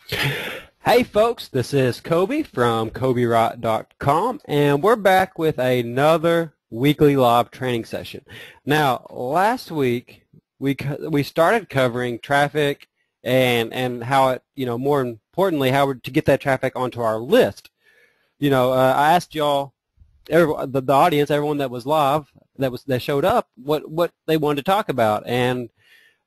Hey folks, this is Coby from CobyWright.com, and we're back with another weekly live training session. Now, last week we started covering traffic and how it, more importantly, how to get that traffic onto our list. I asked y'all, the audience, everyone that was live, that showed up, what they wanted to talk about, and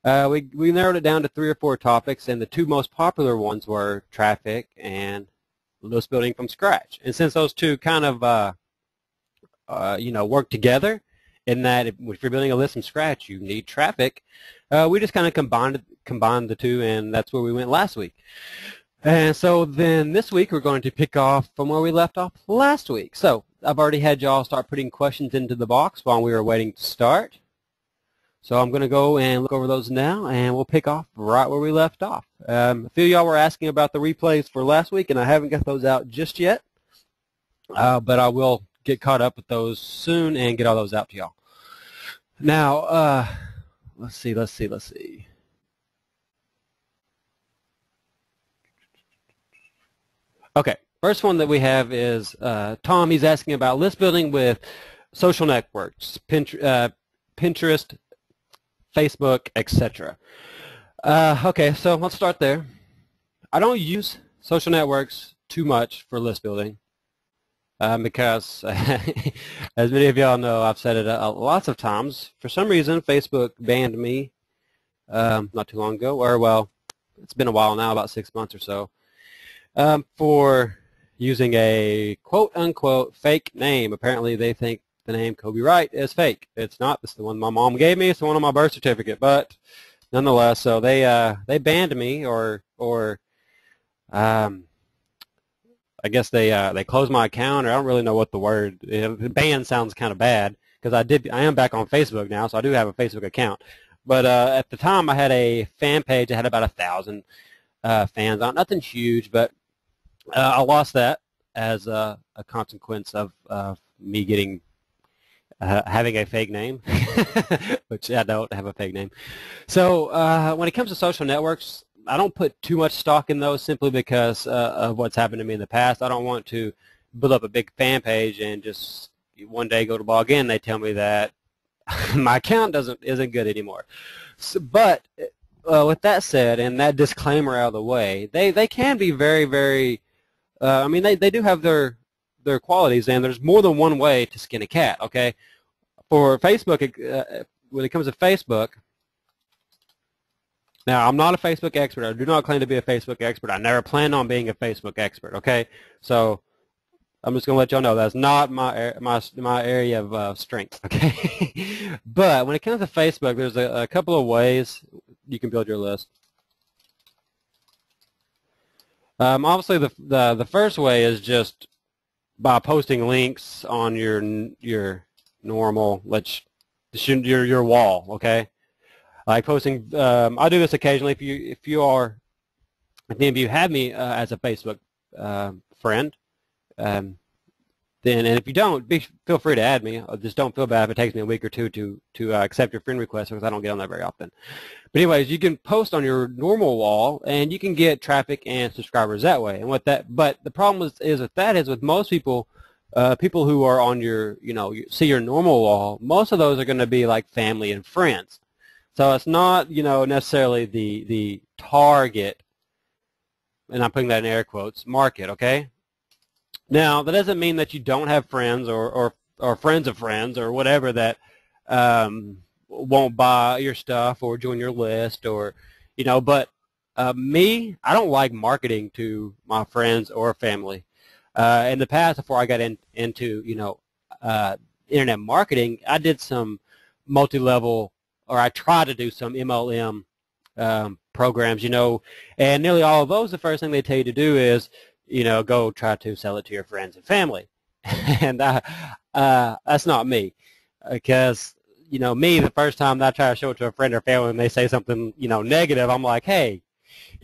we narrowed it down to 3 or 4 topics, and the 2 most popular ones were traffic and list building from scratch. And since those 2 kind of work together, in that if you're building a list from scratch, you need traffic, we just kind of combined the 2, and that's where we went last week. And so then this week we're going to pick off from where we left off last week. So I've already had y'all start putting questions into the box while we were waiting to start. So I'm going to go and look over those now, and we'll pick off right where we left off. A few of y'all were asking about the replays for last week, and I haven't got those out just yet, but I will get caught up with those soon and get all those out to y'all. Now, let's see. Okay, first one that we have is Tom. He's asking about list building with social networks, Pinterest, Facebook, etc. Okay, so let's start there. I don't use social networks too much for list building because, as many of y'all know, I've said it lots of times. For some reason, Facebook banned me not too long ago, or well, it's been a while now, about 6 months or so, for using a quote-unquote fake name. Apparently, they think the name Coby Wright is fake. It's not. It's the one my mom gave me. It's the one on my birth certificate. But nonetheless, so they banned me, or I guess they closed my account, or I don't really know what the word. Ban sounds kind of bad because I am back on Facebook now, so I do have a Facebook account. But at the time, I had a fan page. I had about 1,000 fans on. Nothing huge, but I lost that as a consequence of me getting having a fake name, which I don't have a fake name. So when it comes to social networks, I don't put too much stock in those simply because of what's happened to me in the past. I don't want to build up a big fan page and just one day go to log in, they tell me that my account isn't good anymore. So, but with that said, and that disclaimer out of the way, they can be very, very, I mean, they do have their qualities, and there's more than one way to skin a cat, okay? For Facebook, when it comes to Facebook, now I'm not a Facebook expert. I do not claim to be a Facebook expert. I never plan on being a Facebook expert, okay? So I'm just going to let y'all know that's not my area of strength, okay? But when it comes to Facebook, there's a couple of ways you can build your list. Obviously, the first way is just by posting links on your normal, your wall, okay? Like posting, I do this occasionally. If you have me as a Facebook friend, then, and if you don't, feel free to add me. Just don't feel bad if it takes me a week or two to accept your friend request, because I don't get on there very often. But anyways, you can post on your normal wall, and you can get traffic and subscribers that way. And but the problem is with most people, people who are on your, see your normal wall, most of those are going to be like family and friends. So it's not, necessarily the target, and I'm putting that in air quotes, market, okay? Now, that doesn't mean that you don't have friends or friends of friends or whatever that won't buy your stuff or join your list, or, but me, I don't like marketing to my friends or family. In the past, before I got into, internet marketing, I did some multi-level, or I tried to do some MLM programs, and nearly all of those, the first thing they tell you to do is, go try to sell it to your friends and family. And that's not me, because, me, the first time that I try to show it to a friend or family and they say something, negative, I'm like, hey,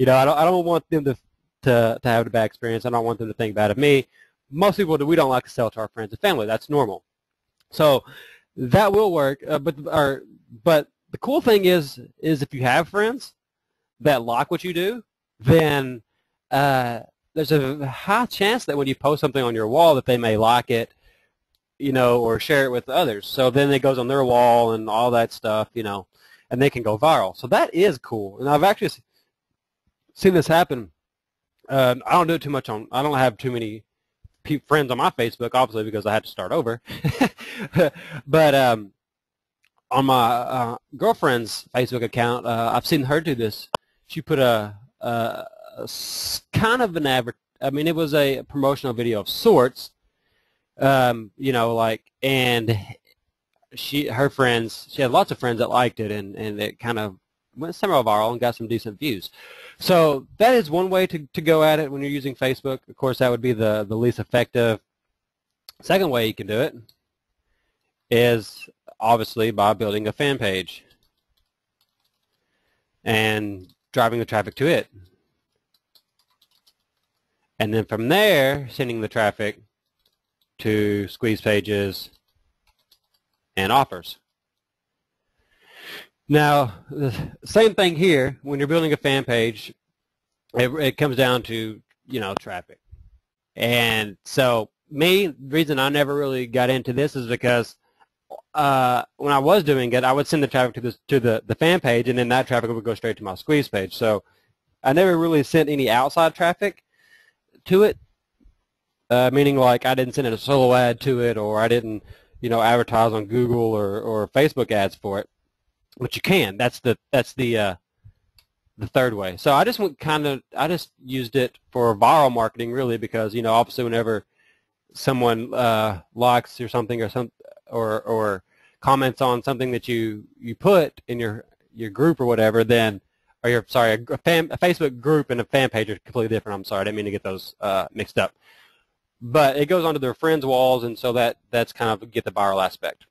I don't want them to have a bad experience. I don't want them to think bad of me. Most people we don't like to sell to our friends and family. That's normal. So that will work. But the cool thing is if you have friends that like what you do, then there's a high chance that when you post something on your wall that they may like it, or share it with others. So then it goes on their wall and all that stuff, and they can go viral. So that is cool. And I've actually seen this happen. I don't do it too much I don't have too many friends on my Facebook, obviously, because I had to start over. But on my girlfriend's Facebook account, I've seen her do this. She put kind of an I mean, it was a promotional video of sorts, and her friends, she had lots of friends that liked it, and it kind of went semi-viral and got some decent views. So that is one way to go at it when you're using Facebook. Of course, that would be the least effective. Second way you can do it is obviously by building a fan page and driving the traffic to it. And then from there, sending the traffic to squeeze pages and offers. Now, the same thing here. When you're building a fan page, it comes down to, traffic. And so the reason I never really got into this is because when I was doing it, I would send the traffic to the fan page, and then that traffic would go straight to my squeeze page. So I never really sent any outside traffic to it, meaning like I didn't send a solo ad to it, or I didn't, advertise on Google or Facebook ads for it. But you can. That's the third way. So I just I just used it for viral marketing, really, because obviously whenever someone likes or something or comments on something that you put in your group or whatever, then a Facebook group and a fan page are completely different. I'm sorry, I didn't mean to get those mixed up. But it goes onto their friends' walls, and so that's kind of get the viral aspect.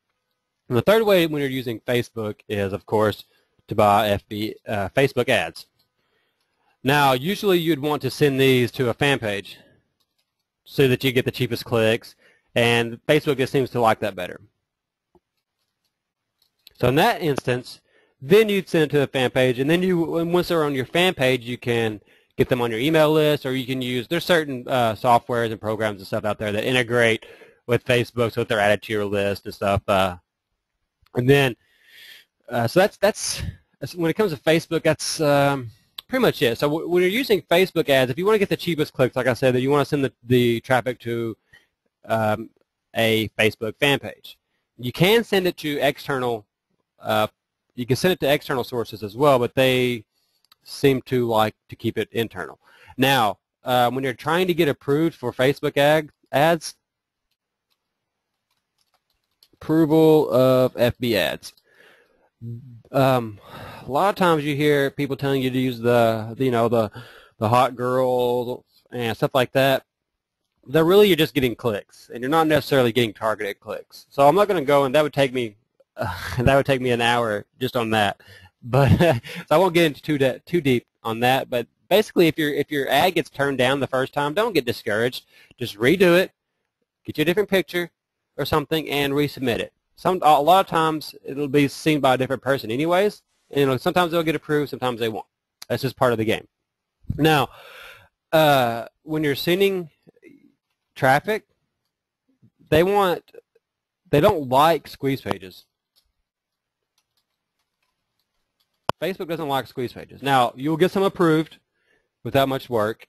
And the third way when you're using Facebook is, of course, to buy Facebook ads. Now, usually you'd want to send these to a fan page so that you get the cheapest clicks, and Facebook just seems to like that better. So in that instance, then you'd send it to a fan page, and then once they're on your fan page, you can get them on your email list, or you can there's certain softwares and programs and stuff out there that integrate with Facebook so that they're added to your list and stuff. And then, so that's when it comes to Facebook, that's pretty much it. So when you're using Facebook ads, if you want to get the cheapest clicks, like I said, that you want to send the traffic to a Facebook fan page. You can send it to external. You can send it to external sources as well, but they seem to like to keep it internal. Now, when you're trying to get approved for Facebook ads, approval of FB ads. A lot of times you hear people telling you to use the hot girls and stuff like that. You're just getting clicks, and you're not necessarily getting targeted clicks. So I'm not going to go, and that would take me an hour just on that. But so I won't get into too deep on that. But basically, if your ad gets turned down the first time, don't get discouraged. Just redo it, get you a different picture or something, and resubmit it. A lot of times it'll be seen by a different person, anyways. And, sometimes they'll get approved, sometimes they won't. That's just part of the game. Now, when you're sending traffic, they don't like squeeze pages. Facebook doesn't like squeeze pages. Now, you'll get some approved without much work,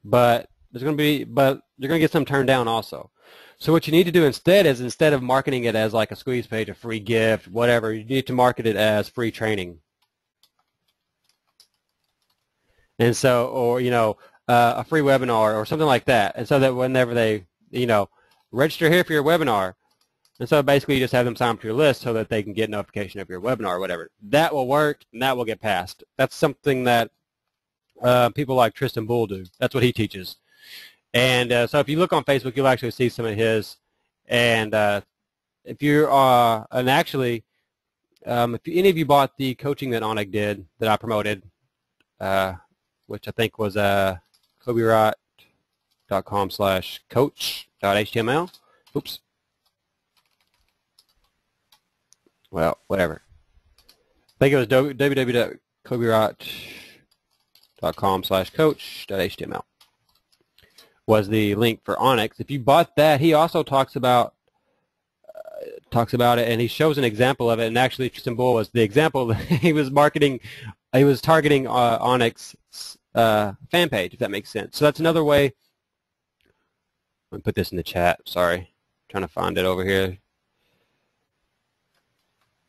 but you're going to get some turned down also. So what you need to do instead is, instead of marketing it as like a squeeze page, a free gift, whatever, you need to market it as free training. And so, or, a free webinar or something like that. And so that whenever they, register here for your webinar, and so basically you just have them sign up to your list so that they can get notification of your webinar or whatever. That will work, and that will get passed. That's something that people like Tristan Bull do. That's what he teaches. And so if you look on Facebook, you'll actually see some of his. And if you're, and actually, if any of you bought the coaching that Onig did, that I promoted, which I think was cobywright.com/coach.html. Oops. Well, whatever. I think it was www.cobywright.com onyx.com/coach.html was the link for Onyx. If you bought that, he also talks about it, and he shows an example of it. And actually, Tristan Bull was the example that he was marketing. He was targeting Onyx fan page, if that makes sense. So that's another way. Let me put this in the chat. Sorry, I'm trying to find it over here.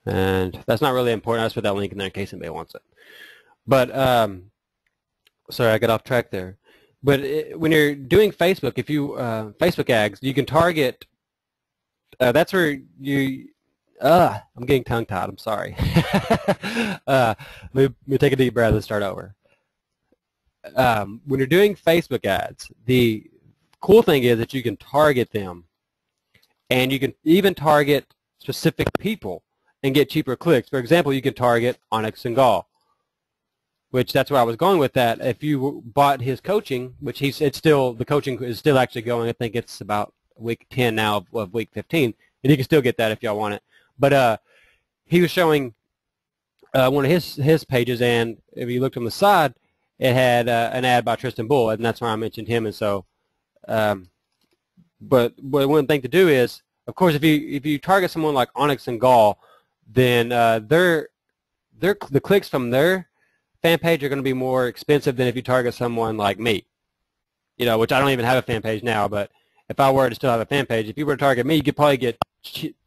And that's not really important. I just put that link in there in case anybody wants it. But sorry, I got off track there. But when you're doing Facebook, if you Facebook ads, you can target. That's where you. I'm getting tongue-tied. I'm sorry. Let me take a deep breath and start over. When you're doing Facebook ads, the cool thing is that you can target them, and you can even target specific people and get cheaper clicks. For example, you can target Onyx and Gall, which that's where I was going with that. If you bought his coaching, which the coaching is still actually going. I think it's about week 10 now of week 15, and you can still get that if y'all want it. But he was showing one of his pages, and if you looked on the side, it had an ad by Tristan Bull, and that's why I mentioned him. And so, but one thing to do is, of course, if you target someone like Onyx and Gall, then the clicks from their fan page are going to be more expensive than if you target someone like me. You know, which I don't even have a fan page now, but if I were to still have a fan page, if you were to target me, you could probably get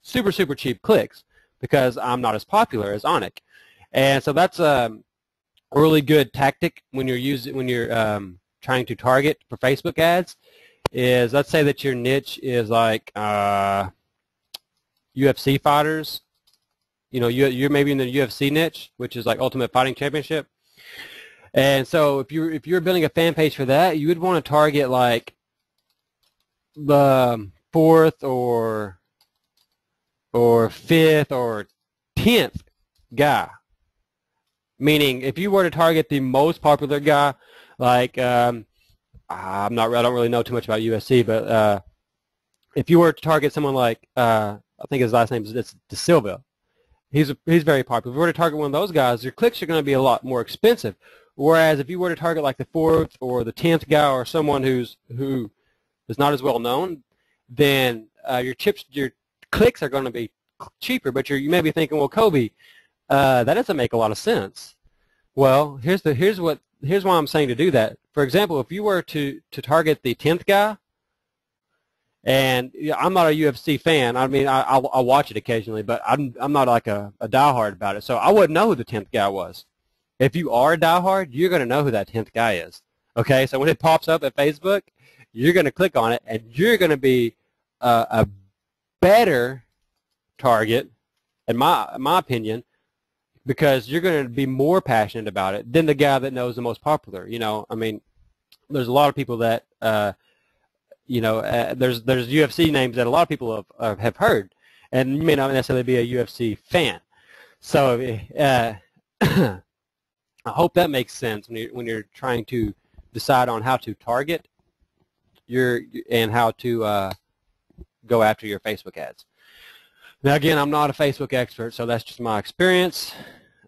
super cheap clicks because I'm not as popular as Onyx. And so that's a really good tactic when you're trying to target for Facebook ads. Is let's say that your niche is like UFC fighters. You know, you're maybe in the UFC niche, which is like Ultimate Fighting Championship. And so if you're building a fan page for that, you would want to target like the 4th or 5th or 10th guy. Meaning, if you were to target the most popular guy, like I don't really know too much about UFC, but if you were to target someone like I think his last name is De Silva, he's very popular. If you were to target one of those guys, your clicks are going to be a lot more expensive. Whereas if you were to target like the 4th or the 10th guy or someone who is not as well known, then your clicks are going to be cheaper. But you may be thinking, well, Coby, that doesn't make a lot of sense. Well, here's why I'm saying to do that. For example, if you were to target the 10th guy, and I'm not a UFC fan. I mean, I'll watch it occasionally, but I'm not like a diehard about it. So I wouldn't know who the 10th guy was. If you are a diehard, you're going to know who that 10th guy is. Okay, so when it pops up at Facebook, you're going to click on it, and you're going to be a better target, in my opinion, because you're going to be more passionate about it than the guy that knows the most popular. You know, I mean, there's a lot of people that, there's UFC names that a lot of people have heard, and you may not necessarily be a UFC fan. So I hope that makes sense when you're trying to decide on how to target and how to go after your Facebook ads. Now, again, I'm not a Facebook expert, so that's just my experience.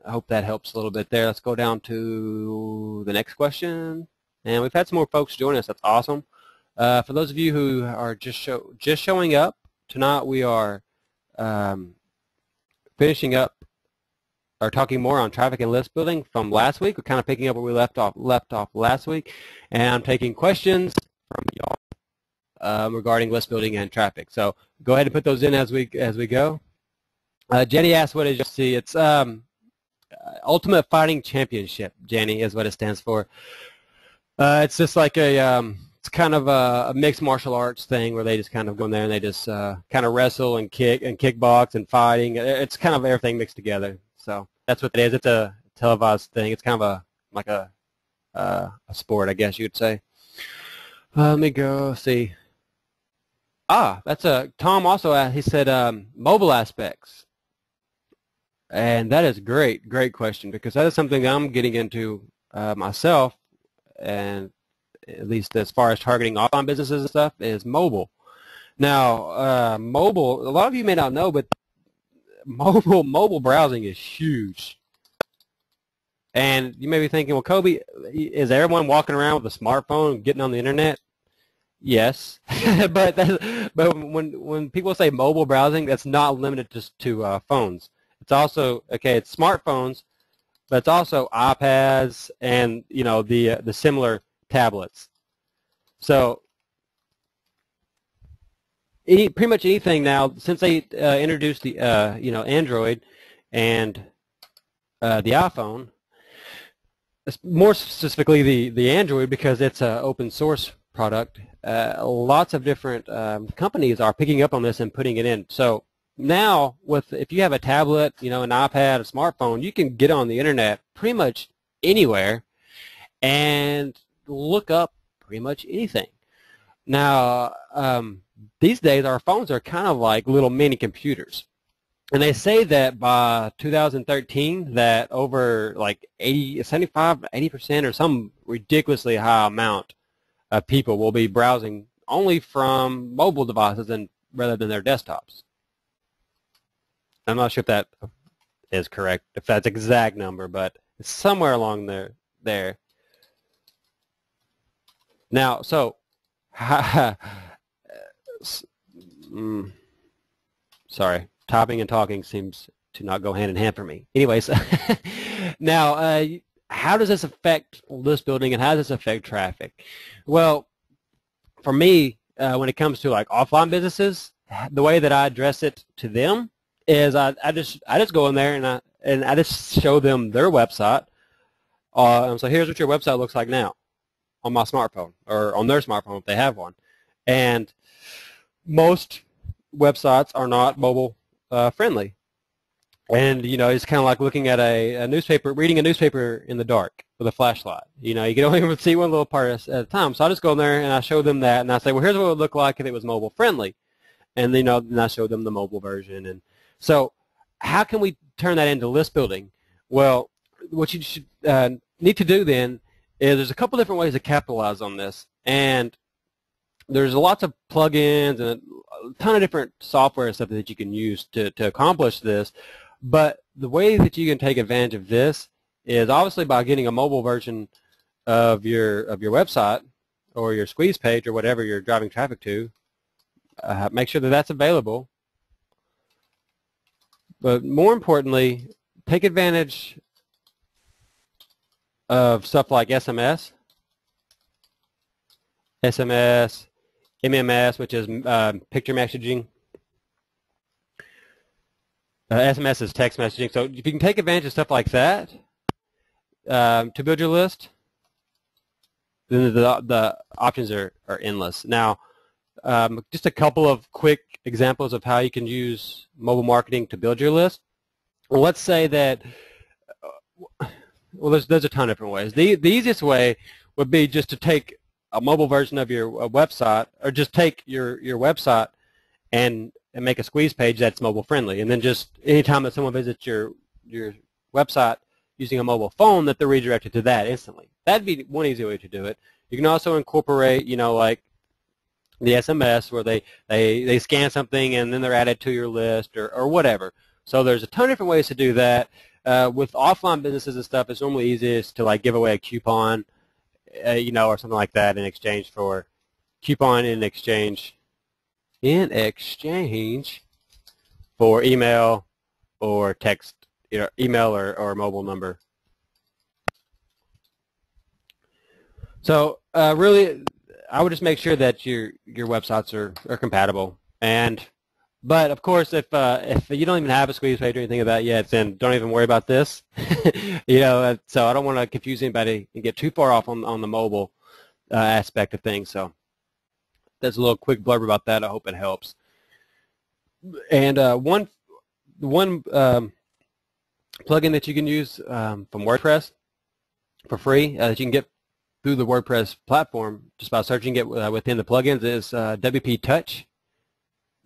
I hope that helps a little bit there. Let's go down to the next question. And we've had some more folks join us. That's awesome. For those of you who are just showing up, tonight we are finishing up or talking more on traffic and list building from last week. We're kind of picking up where we left off last week, and I'm taking questions from y'all regarding list building and traffic. So go ahead and put those in as we go. Jenny asked, "What is UFC?" It's Ultimate Fighting Championship. Jenny is what it stands for. It's just like it's kind of a mixed martial arts thing where they just kind of go in there and they just kind of wrestle and kick and kickbox and fighting. It's kind of everything mixed together. So that's what it is. It's a televised thing. It's kind of like a sport, I guess you would say. Let me go see. That's Tom also asked, he said mobile aspects. And that is great question, because that is something I'm getting into myself, and at least as far as targeting offline businesses and stuff, is mobile. Now, mobile, a lot of you may not know, but mobile browsing is huge. And you may be thinking, well, Coby, is everyone walking around with a smartphone getting on the internet? Yes, but when people say mobile browsing, that's not limited to phones. It's also it's smartphones, but it's also iPads and the similar tablets. So pretty much anything now since they introduced the Android and the iPhone, more specifically the Android, because it's an open source product. Lots of different companies are picking up on this and putting it in. So now, if you have a tablet, an iPad, a smartphone, you can get on the internet pretty much anywhere and look up pretty much anything. Now, these days our phones are kind of like little mini computers. And they say that by 2013 that over like 75, 80% or some ridiculously high amount of people will be browsing only from mobile devices rather than their desktops. I'm not sure if that is correct, if that's exact number, but it's somewhere along there. Now, so sorry, typing and talking seems to not go hand in hand for me. Anyways, now how does this affect list building and how does this affect traffic? Well, for me, when it comes to like offline businesses, the way that I address it to them is I just go in there and I just show them their website. So here's what your website looks like now on my smartphone or on their smartphone if they have one. And most websites are not mobile friendly. And, it's kind of like looking at a newspaper, reading a newspaper in the dark with a flashlight. You can only see one little part at a time. So I just go in there and I show them that and I say, well, here's what it would look like if it was mobile friendly. And, then I show them the mobile version. And so how can we turn that into list building? Well, what you should need to do then is there's a couple different ways to capitalize on this. And there's lots of plugins and a ton of different software and stuff that you can use to accomplish this. But the way that you can take advantage of this is obviously by getting a mobile version of your website or your squeeze page or whatever you're driving traffic to. Make sure that that's available. But more importantly, take advantage of stuff like SMS, MMS, which is picture messaging. SMS is text messaging. So if you can take advantage of stuff like that to build your list, then the options are endless. Now, just a couple of quick examples of how you can use mobile marketing to build your list. Well, let's say that, well, there's a ton of different ways. The easiest way would be just to take a mobile version of your website, or just take your website and make a squeeze page that's mobile friendly, and then just anytime that someone visits your website using a mobile phone, that they're redirected to that instantly. That'd be one easy way to do it. You can also incorporate, like the SMS where they scan something and then they're added to your list or whatever. So there's a ton of different ways to do that. With offline businesses and stuff, it's normally easiest to like give away a coupon, or something like that in exchange for for email or text, email or mobile number. So really, I would just make sure that your websites are compatible. But of course, if you don't even have a squeeze page or anything of that yet, then don't even worry about this. So I don't want to confuse anybody and get too far off on the mobile aspect of things. So that's a little quick blurb about that. I hope it helps. And one plugin that you can use from WordPress for free that you can get through the WordPress platform just by searching it within the plugins is WP Touch.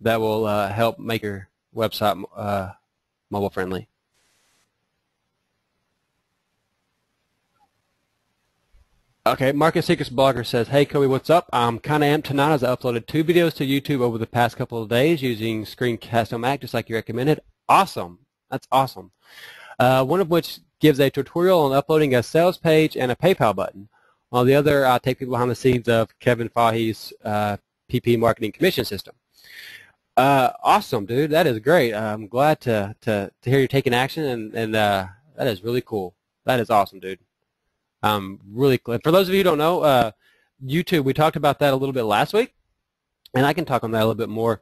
That will help make your website mobile friendly. Okay, Market Secrets Blogger says, hey Coby, what's up? I'm kind of amped tonight as I uploaded 2 videos to YouTube over the past couple of days using Screencast-O-Matic just like you recommended. Awesome. That's awesome. One of which gives a tutorial on uploading a sales page and a PayPal button. On the other, I take people behind the scenes of Kevin Fahey's PP marketing commission system. Awesome, dude. That is great. I'm glad to hear you're taking action, and that is really cool. That is awesome, dude. Really cool. For those of you who don't know, YouTube, we talked about that a little bit last week, and I can talk on that a little bit more.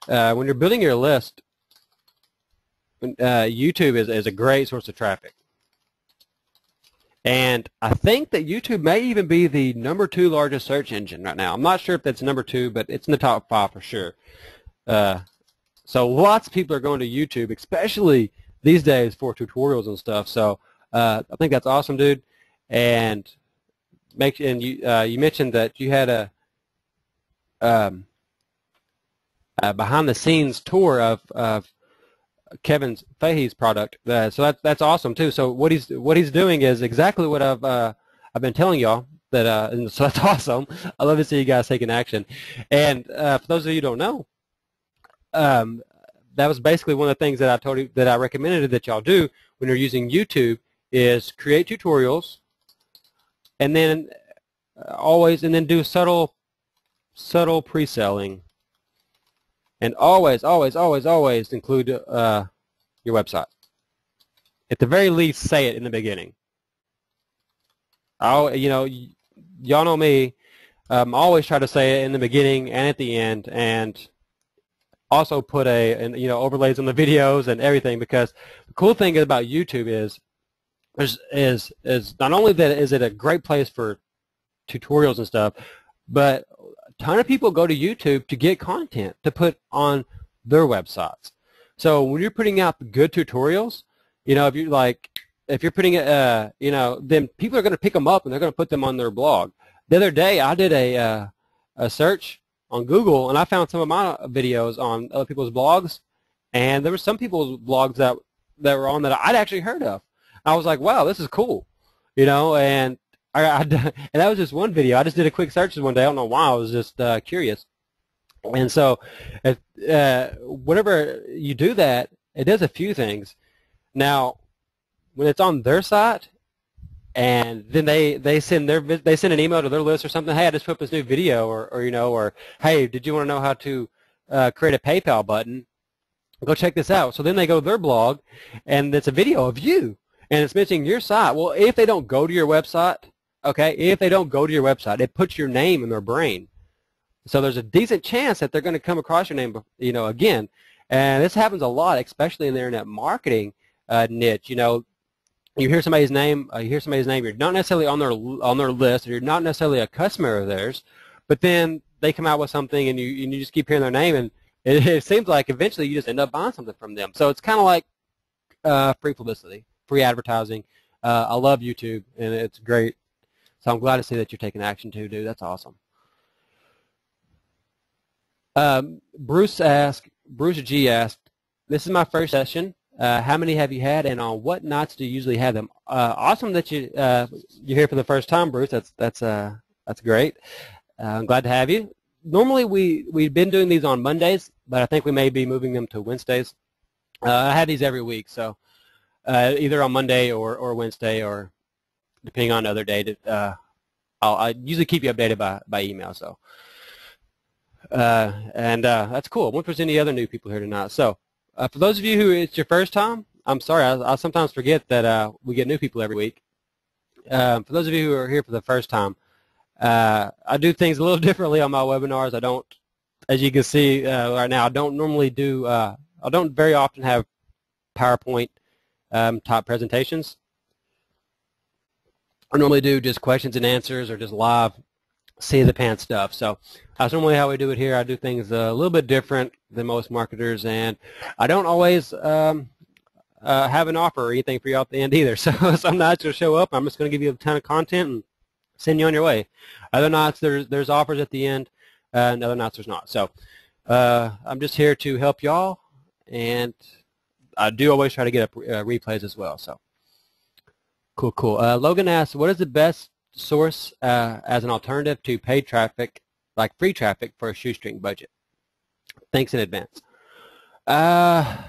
When you're building your list, YouTube is a great source of traffic. And I think that YouTube may even be the #2 largest search engine right now. I'm not sure if that's #2, but it's in the top 5 for sure. So lots of people are going to YouTube, especially these days for tutorials and stuff. So I think that's awesome, dude. And you mentioned that you had a behind-the-scenes tour of Kevin Fahey's product. So that's awesome too. So what he's doing is exactly what I've been telling y'all. And so that's awesome. I love to see you guys taking action. And for those of you who don't know, that was basically one of the things that I told you that I recommended that y'all do when you're using YouTube is create tutorials, and then do subtle pre-selling, and always include your website. At the very least, say it in the beginning. Y'all know me. I always try to say it in the beginning and at the end, and also put overlays on the videos and everything, because the cool thing about YouTube is not only that is it a great place for tutorials and stuff, but a ton of people go to YouTube to get content to put on their websites. So when you're putting out good tutorials, if you're putting it, then people are going to pick them up and they're going to put them on their blog. The other day I did a search on Google, and I found some of my videos on other people's blogs, and there were some people's blogs that were on that I'd actually heard of. I was like, wow, this is cool, and and that was just one video. I just did a quick search one day. I don't know why. I was just curious. And so whenever you do that, it does a few things. Now, when it's on their site, and then they send an email to their list or something. Hey, I just put up this new video, or hey, did you want to know how to create a PayPal button? Go check this out. So then they go to their blog, and it's a video of you, and it's mentioning your site. Well, if they don't go to your website, it puts your name in their brain. So there's a decent chance that they're going to come across your name, again. And this happens a lot, especially in the internet marketing niche. You hear somebody's name. You're not necessarily on their list, or you're not necessarily a customer of theirs, but then they come out with something, and you just keep hearing their name, and it seems like eventually you just end up buying something from them. So it's kind of like free publicity, free advertising. I love YouTube, and it's great. So I'm glad to see that you're taking action too, dude. That's awesome. Bruce G asked, "This is my first session. How many have you had, and on what nights do you usually have them?" Awesome that you're here for the first time, Bruce. That's great. I'm glad to have you. Normally we've been doing these on Mondays, but I think we may be moving them to Wednesdays. I have these every week, so either on Monday or Wednesday, or depending on another day. I usually keep you updated by email. So that's cool. I wonder if there's any other new people here tonight. So. For those of you who it's your first time, I'm sorry. I sometimes forget that we get new people every week. For those of you who are here for the first time, I do things a little differently on my webinars. I don't, as you can see right now, I don't normally do. I don't very often have PowerPoint type presentations. I normally do just questions and answers, or just live seat of the pants stuff. So that's normally how we do it here. I do things a little bit different than most marketers, and I don't always have an offer or anything for you at the end either. So some nights you'll show up, I'm just going to give you a ton of content and send you on your way. Other nights there's offers at the end, and other nights there's not. So I'm just here to help y'all, and I do always try to get replays as well. So cool. Logan asks, what is the best source as an alternative to paid traffic, like free traffic, for a shoestring budget? Thanks in advance. I'm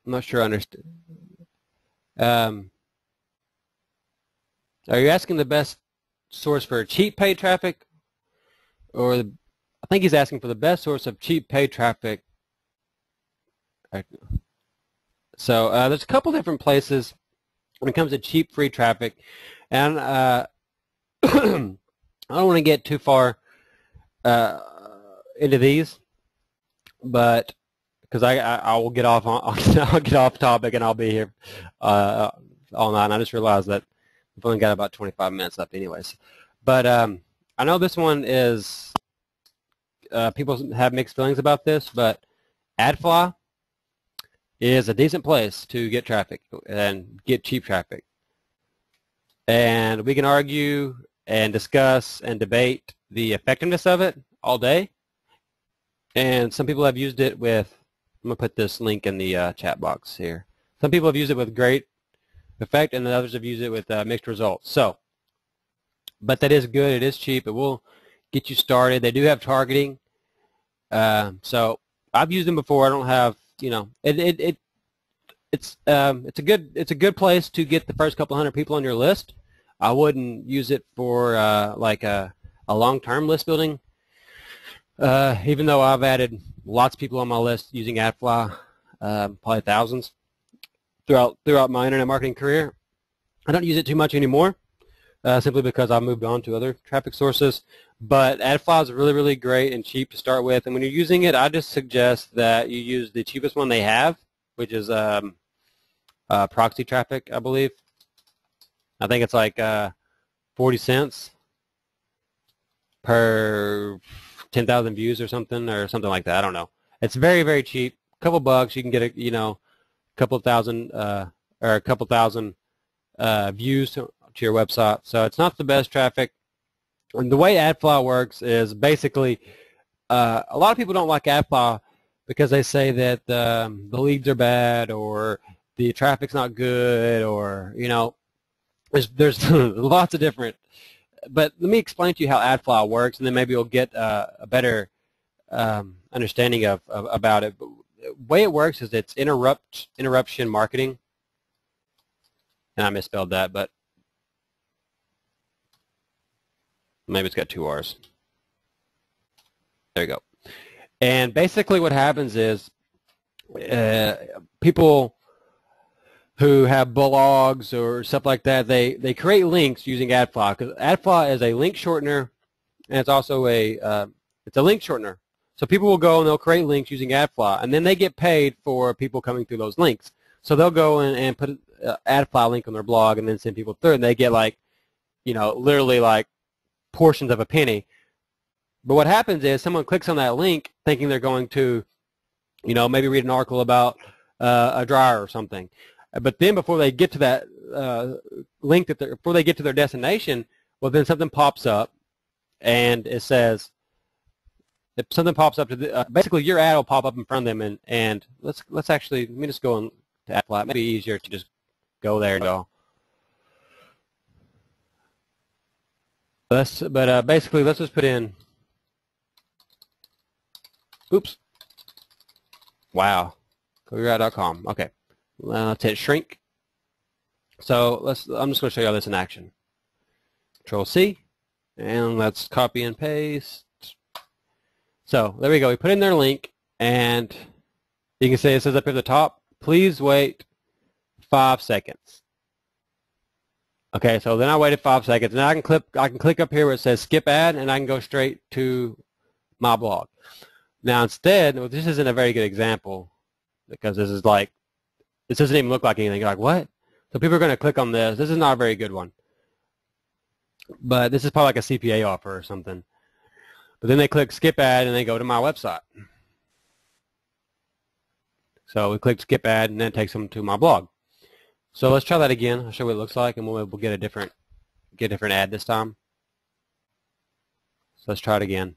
not sure I understood. Are you asking the best source for cheap paid traffic, or I think he's asking for the best source of cheap paid traffic. So there's a couple different places when it comes to cheap free traffic, and I don't want to get too far into these, but because I will get off I'll get off topic and I'll be here all night. And I just realized that we've only got about 25 minutes left, anyways. But I know this one is people have mixed feelings about this, but AdFly is a decent place to get traffic and get cheap traffic. And we can argue and discuss and debate the effectiveness of it all day. And some people have used it with, I'm going to put this link in the chat box here. Some people have used it with great effect, and others have used it with mixed results. So, but that is good. It is cheap. It will get you started. They do have targeting. So I've used them before. I don't have, you know, it's a good place to get the first couple hundred people on your list. I wouldn't use it for like a long-term list building. Even though I've added lots of people on my list using AdFly, probably thousands throughout my internet marketing career, I don't use it too much anymore, simply because I've moved on to other traffic sources. But AdFly is really, really great and cheap to start with. And when you're using it, I just suggest that you use the cheapest one they have, which is proxy traffic, I believe. I think it's like 40 cents per 10,000 views or something like that. I don't know. It's very, very cheap. A couple bucks, you can get a couple thousand views to your website. So it's not the best traffic. And the way AdFly works is basically a lot of people don't like AdFly because they say that the leads are bad or the traffic's not good, or there's lots of different. But let me explain to you how AdFly works, and then maybe you'll get a better understanding about it. But the way it works is it's interruption marketing, and I misspelled that, but maybe it's got 2 R's. There you go. And basically what happens is people who have blogs or stuff like that, they create links using AdFly, because AdFly is a link shortener, and it's also it's a link shortener. So people will go and they'll create links using AdFly, and then they get paid for people coming through those links. So they'll go and put an AdFly link on their blog and then send people through, and they get literally like portions of a penny. But what happens is someone clicks on that link thinking they're going to, maybe read an article about a dryer or something. But then before they get to that link, before they get to their destination, well, then something pops up, and it says, if something pops up to basically your ad will pop up in front of them, and let me just go on to AdFly. It might be easier to just go there and go. Basically, let's just put in. Oops. Wow. CobyWright.com. Okay. Let's hit shrink. So I'm just going to show you all this in action. Control C, and let's copy and paste. So there we go. We put in their link, and you can see it says up here at the top, please wait 5 seconds. Okay, so then I waited 5 seconds. Now I can click up here where it says skip ad, and I can go straight to my blog. Now instead, this isn't a very good example, because this doesn't even look like anything. You're like, what? So people are going to click on this. This is not a very good one. But this is probably like a CPA offer or something. But then they click skip ad, and they go to my website. So we click skip ad, and then it takes them to my blog. So let's try that again. I'll show you what it looks like, and we'll get a different ad this time. So let's try it again.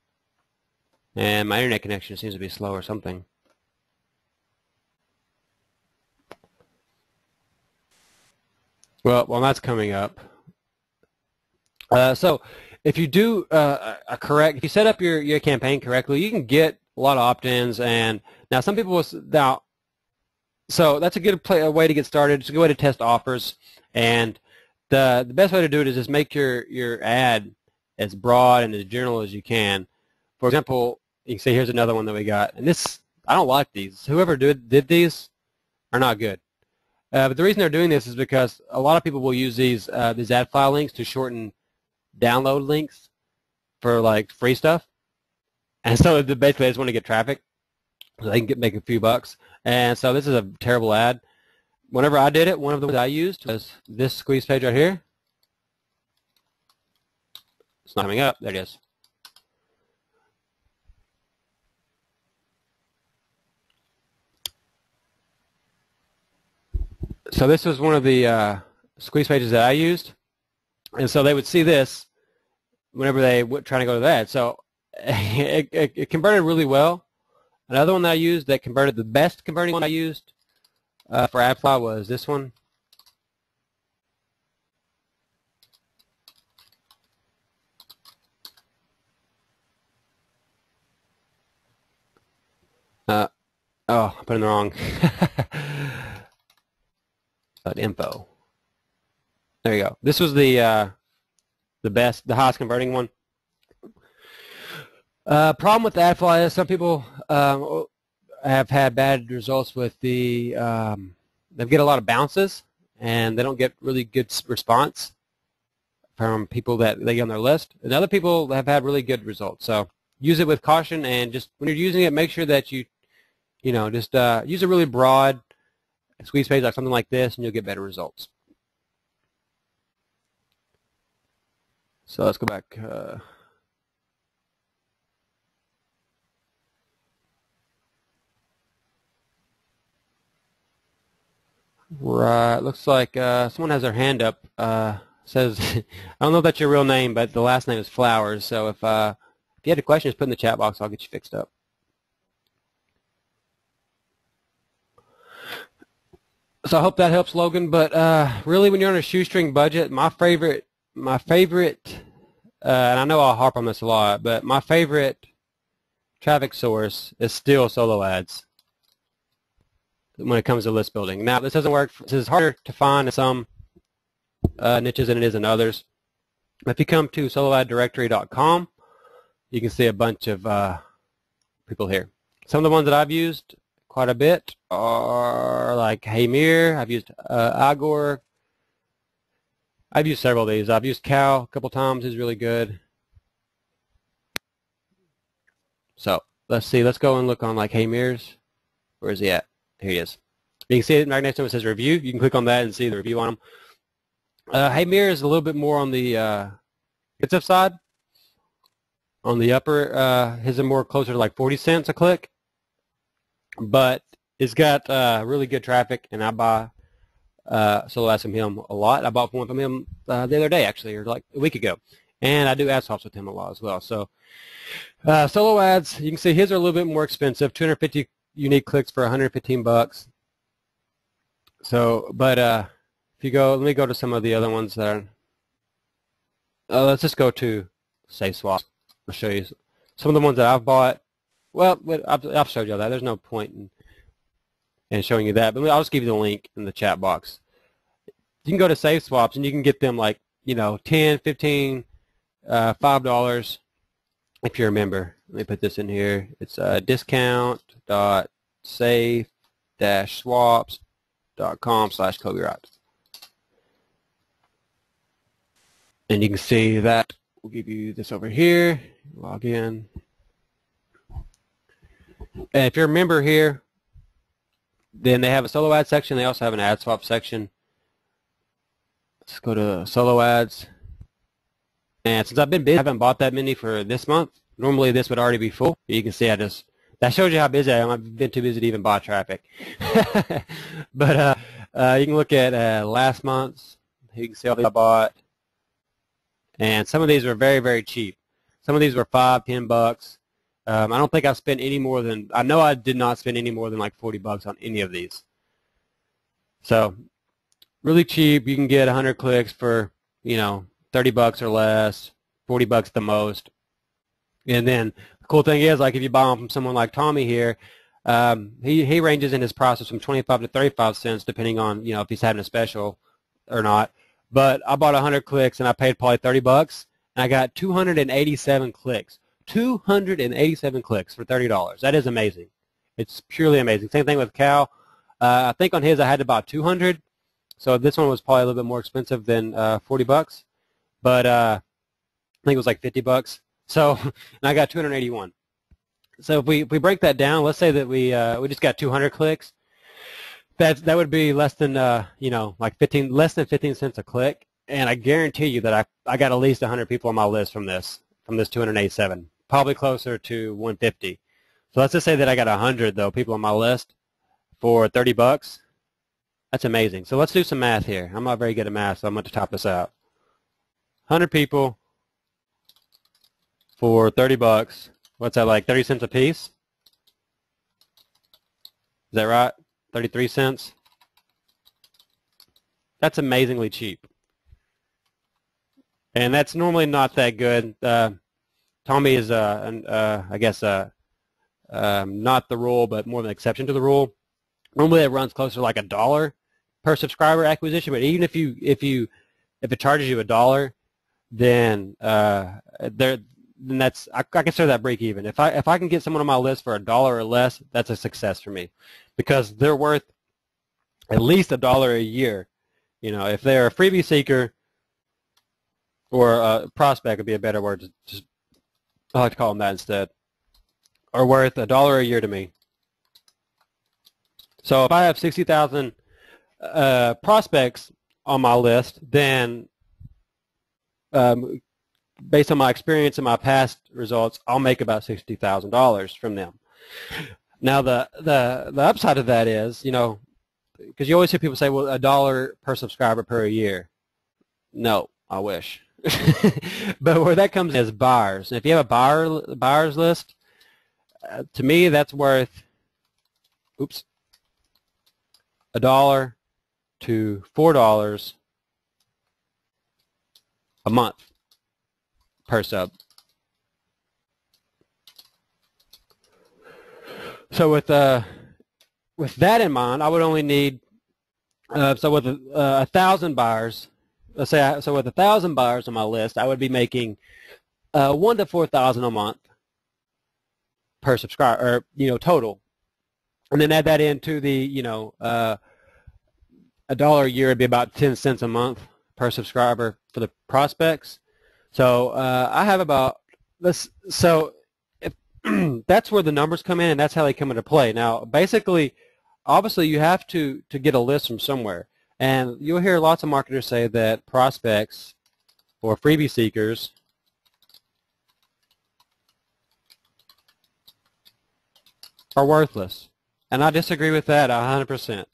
And my internet connection seems to be slow or something. Well, that's coming up. So if you do if you set up your campaign correctly, you can get a lot of opt-ins. And now some people will, So that's a good way to get started. It's a good way to test offers, and the best way to do it is just make your ad as broad and as general as you can. For example, you can see here's another one that we got, and this I don't like these. Whoever did these are not good. But the reason they're doing this is because a lot of people will use these ad file links to shorten download links for like free stuff, and so basically they just want to get traffic so they can make a few bucks. And so this is a terrible ad. Whenever I did it, one of the ones I used was this squeeze page right here. It's not coming up. There it is. So this was one of the squeeze pages that I used, and so they would see this whenever they were trying to go to that. So it converted really well. Another one that I used that converted, the best converting one I used for AdFly was this one. Oh, I put in the wrong info. There you go. This was the best, the highest converting one. Problem with AdFly is some people have had bad results with the they get a lot of bounces and they don't get really good response from people that they get on their list, and other people have had really good results. So use it with caution, and just when you're using it, make sure that you just use a really broad squeeze page like something like this, and you'll get better results. So let's go back. Right, looks like someone has their hand up. Says, I don't know if that's your real name, but the last name is Flowers. So if you had a question, just put in the chat box. I'll get you fixed up. So I hope that helps, Logan. But really, when you're on a shoestring budget, my favorite, and I know I'll harp on this a lot, but my favorite traffic source is still solo ads when it comes to list building. Now, this doesn't work. This is harder to find in some niches than it is in others. If you come to soloaddirectory.com, you can see a bunch of people here. Some of the ones that I've used quite a bit are like Hamir. I've used Agor. I've used several of these. I've used Cal a couple times. He's really good. So let's see. Let's go and look on like Hamir's. Where is he at? Here he is. You can see it right next to him. It says review. You can click on that and see the review on him. Hamir is a little bit more on the expensive side. On the upper, his are more closer to like 40 cents a click. But it's got really good traffic, and I buy solo ads from him a lot. I bought one from him the other day, actually, or like a week ago. And I do ad swaps with him a lot as well. So solo ads, you can see his are a little bit more expensive, 250 unique clicks for 115 bucks. So, but if you go, let me go to some of the other ones that are, let's just go to Safe Swap. I'll show you some of the ones that I've bought. Well, I've showed you that. There's no point in showing you that, but I'll just give you the link in the chat box. You can go to Safe Swaps, and you can get them like, $10, $15, $5 if you're a member. Let me put this in here. It's discount.safe-swaps.com/Coby Wright. And you can see that. We'll give you this over here. Log in. And if you're a member here, then they have a solo ad section. They also have an ad swap section. Let's go to solo ads. And since I've been busy, I haven't bought that many for this month. Normally this would already be full. You can see that shows you how busy I am. I've been too busy to even buy traffic. But you can look at last month's. You can see all these I bought. And some of these were very, very cheap. Some of these were $5, $10. I don't think I've spent any more than, I know I did not spend any more than like 40 bucks on any of these. So really cheap. You can get 100 clicks for, 30 bucks or less, 40 bucks the most. And then the cool thing is, like if you buy them from someone like Tommy here, He ranges in his process from 25 to 35 cents, depending on if he's having a special or not. But I bought 100 clicks and I paid probably $30, and I got 287 clicks. 287 clicks for $30. That is amazing. It's purely amazing. Same thing with Cal. I think on his I had to buy 200, so this one was probably a little bit more expensive than $40, but I think it was like $50. So and I got 281. So if we break that down, let's say that we just got 200 clicks. That would be less than like less than 15 cents a click, and I guarantee you that I got at least 100 people on my list from this 287, probably closer to 150. So let's just say that I got 100 though people on my list for $30. That's amazing. So let's do some math here. I'm not very good at math, so I'm going to top this out. 100 people for $30. What's that, like 30 cents a piece? Is that right? 33 cents? That's amazingly cheap. And that's normally not that good. Tommy is, I guess, not the rule, but more of an exception to the rule. Normally it runs closer to like $1 per subscriber acquisition, but even if it charges you $1, then then that's I consider that break even. If I can get someone on my list for $1 or less, that's a success for me, because they're worth at least $1 a year. If they're a freebie seeker, or a prospect would be a better word. I like to call them that instead. Are worth $1 a year to me. So if I have 60,000 prospects on my list, then based on my experience and my past results, I'll make about $60,000 from them. Now the upside of that is, because you always hear people say, well, $1 per subscriber per year. No, I wish. But where that comes in is buyers. And if you have a buyers list, to me that's worth, $1 to $4 a month per sub. So with that in mind, I would only need so with 1,000 buyers. Let's say so with 1,000 buyers on my list, I would be making $1,000 to $4,000 a month per subscriber, or total, and then add that into the $1 a year would be about 10 cents a month per subscriber for the prospects. So I have about this. So if that's where the numbers come in, and that's how they come into play. Now, basically, obviously, you have to get a list from somewhere, and you'll hear lots of marketers say that prospects or freebie seekers are worthless, and I disagree with that 100%.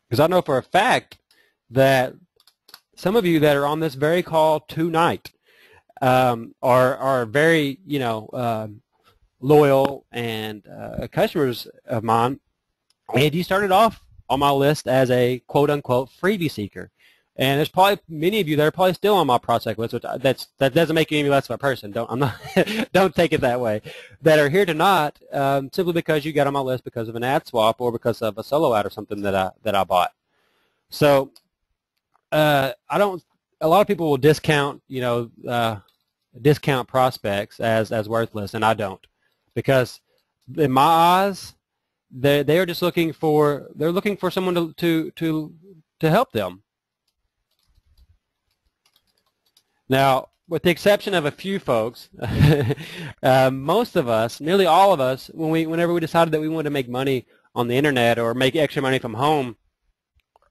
Because I know for a fact that some of you that are on this very call tonight are very loyal and customers of mine, and you started off on my list as a quote unquote freebie seeker, and there's probably many of you that are probably still on my prospect list, which that doesn't make you any less of a person. Don't take it that way. That are here tonight simply because you got on my list because of an ad swap or because of a solo ad or something that I bought. So I don't. A lot of people will discount discount prospects as worthless, and I don't, because in my eyes they are just looking for someone to help them. Now, with the exception of a few folks, most of us, nearly all of us, whenever we decided that we wanted to make money on the internet or make extra money from home,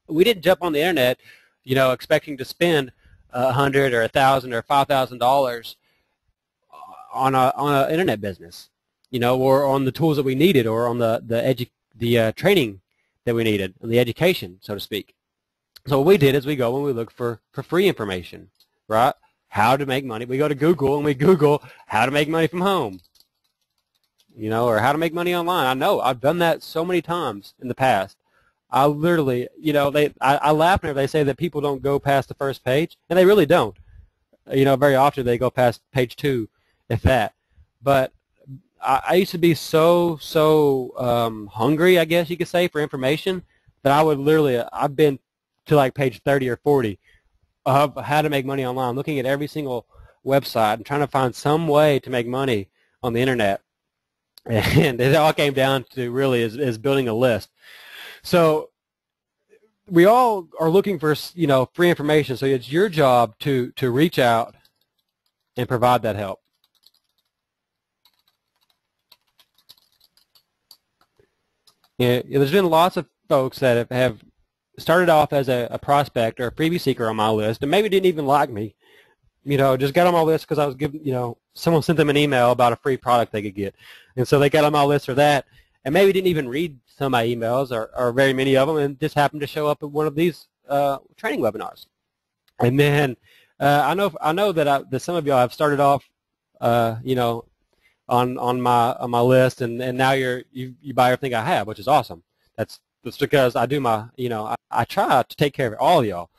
we didn't jump on the internet, expecting to spend $100 or $1,000 or $5,000 on a internet business, or on the tools that we needed, or on the training that we needed, and the education, so to speak. So what we did is we go and we look for free information, right? How to make money. We go to Google and we Google how to make money from home, or how to make money online. I know I've done that so many times in the past. I literally, I laugh whenever they say that people don't go past the first page, and they really don't. very often they go past page 2, if that. But I used to be so hungry, I guess you could say, for information that I would literally, I've been to like page 30 or 40 of how to make money online, looking at every single website and trying to find some way to make money on the internet. And it all came down to really is building a list. So we all are looking for, free information. So it's your job to reach out and provide that help. There's been lots of folks that have started off as a prospect or a freebie seeker on my list and maybe didn't even like me. Just got on my list because I was giving, someone sent them an email about a free product they could get. And so they got on my list for that and maybe didn't even read some of my emails or very many of them and just happened to show up at one of these training webinars. And then I know that some of y'all have started off, on my list, and now you buy everything I have, which is awesome. That's because I do my, I try to take care of all of y'all.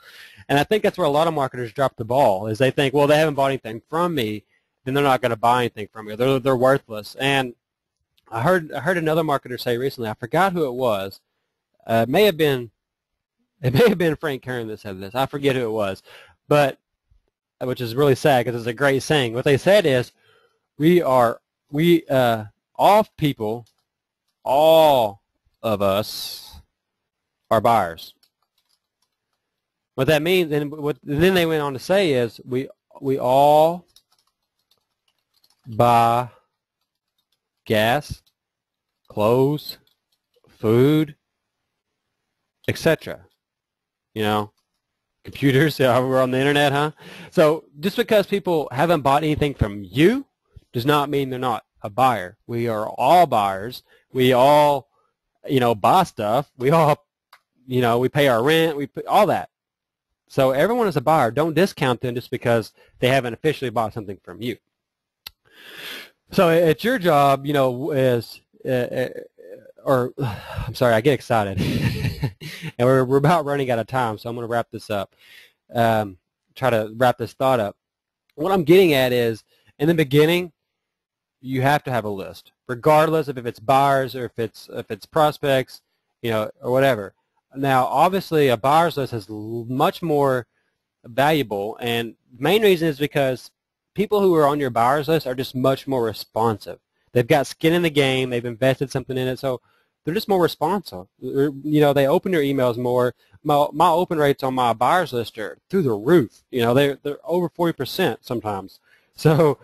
And I think that's where a lot of marketers drop the ball, is they think, well, they haven't bought anything from me, then they're not going to buy anything from me. They're worthless. And I heard another marketer say recently, I forgot who it was. It may have been Frank Kern that said this. I forget who it was, but which is really sad because it's a great saying. What they said is, all people, all of us are buyers. What that means, and what then they went on to say is, we all buy gas, clothes, food, etc. Computers. We're on the internet, huh? So just because people haven't bought anything from you does not mean they're not a buyer. We are all buyers. We all, buy stuff. We all, we pay our rent. We pay all that. So everyone is a buyer. Don't discount them just because they haven't officially bought something from you. So it's your job, I'm sorry, I get excited. And we're about running out of time, so I'm going to wrap this up. Try to wrap this thought up. What I'm getting at is, in the beginning, you have to have a list, regardless of if it's buyers or if it's prospects, or whatever. Now, obviously, a buyer's list is much more valuable, and the main reason is because people who are on your buyer's list are just much more responsive. They've got skin in the game. They've invested something in it, so they're just more responsive. They open their emails more. My open rates on my buyer's list are through the roof. They're over 40% sometimes. So,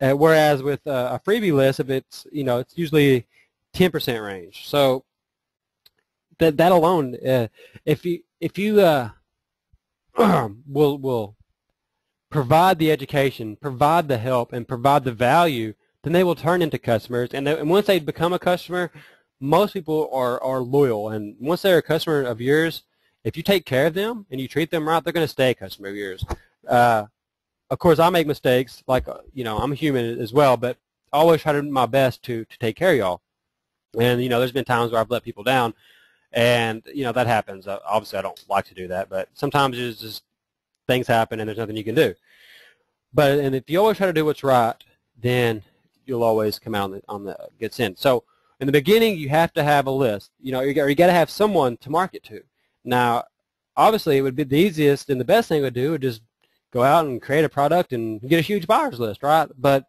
whereas with a freebie list, if it's it's usually 10% range. So that alone, if you will provide the education, provide the help, and provide the value, then they will turn into customers. And once they become a customer, most people are loyal. And once they're a customer of yours, if you take care of them and you treat them right, they're going to stay a customer of yours. Of course, I make mistakes. Like, I'm a human as well, but I always try to do my best to take care of y'all. And, there's been times where I've let people down, and, that happens. Obviously, I don't like to do that, but sometimes it's just things happen and there's nothing you can do. And if you always try to do what's right, then you'll always come out on the good end. So in the beginning, you have to have a list. You got to have someone to market to. Now, obviously, it would be the easiest and the best thing to do would just go out and create a product and get a huge buyers list, right? But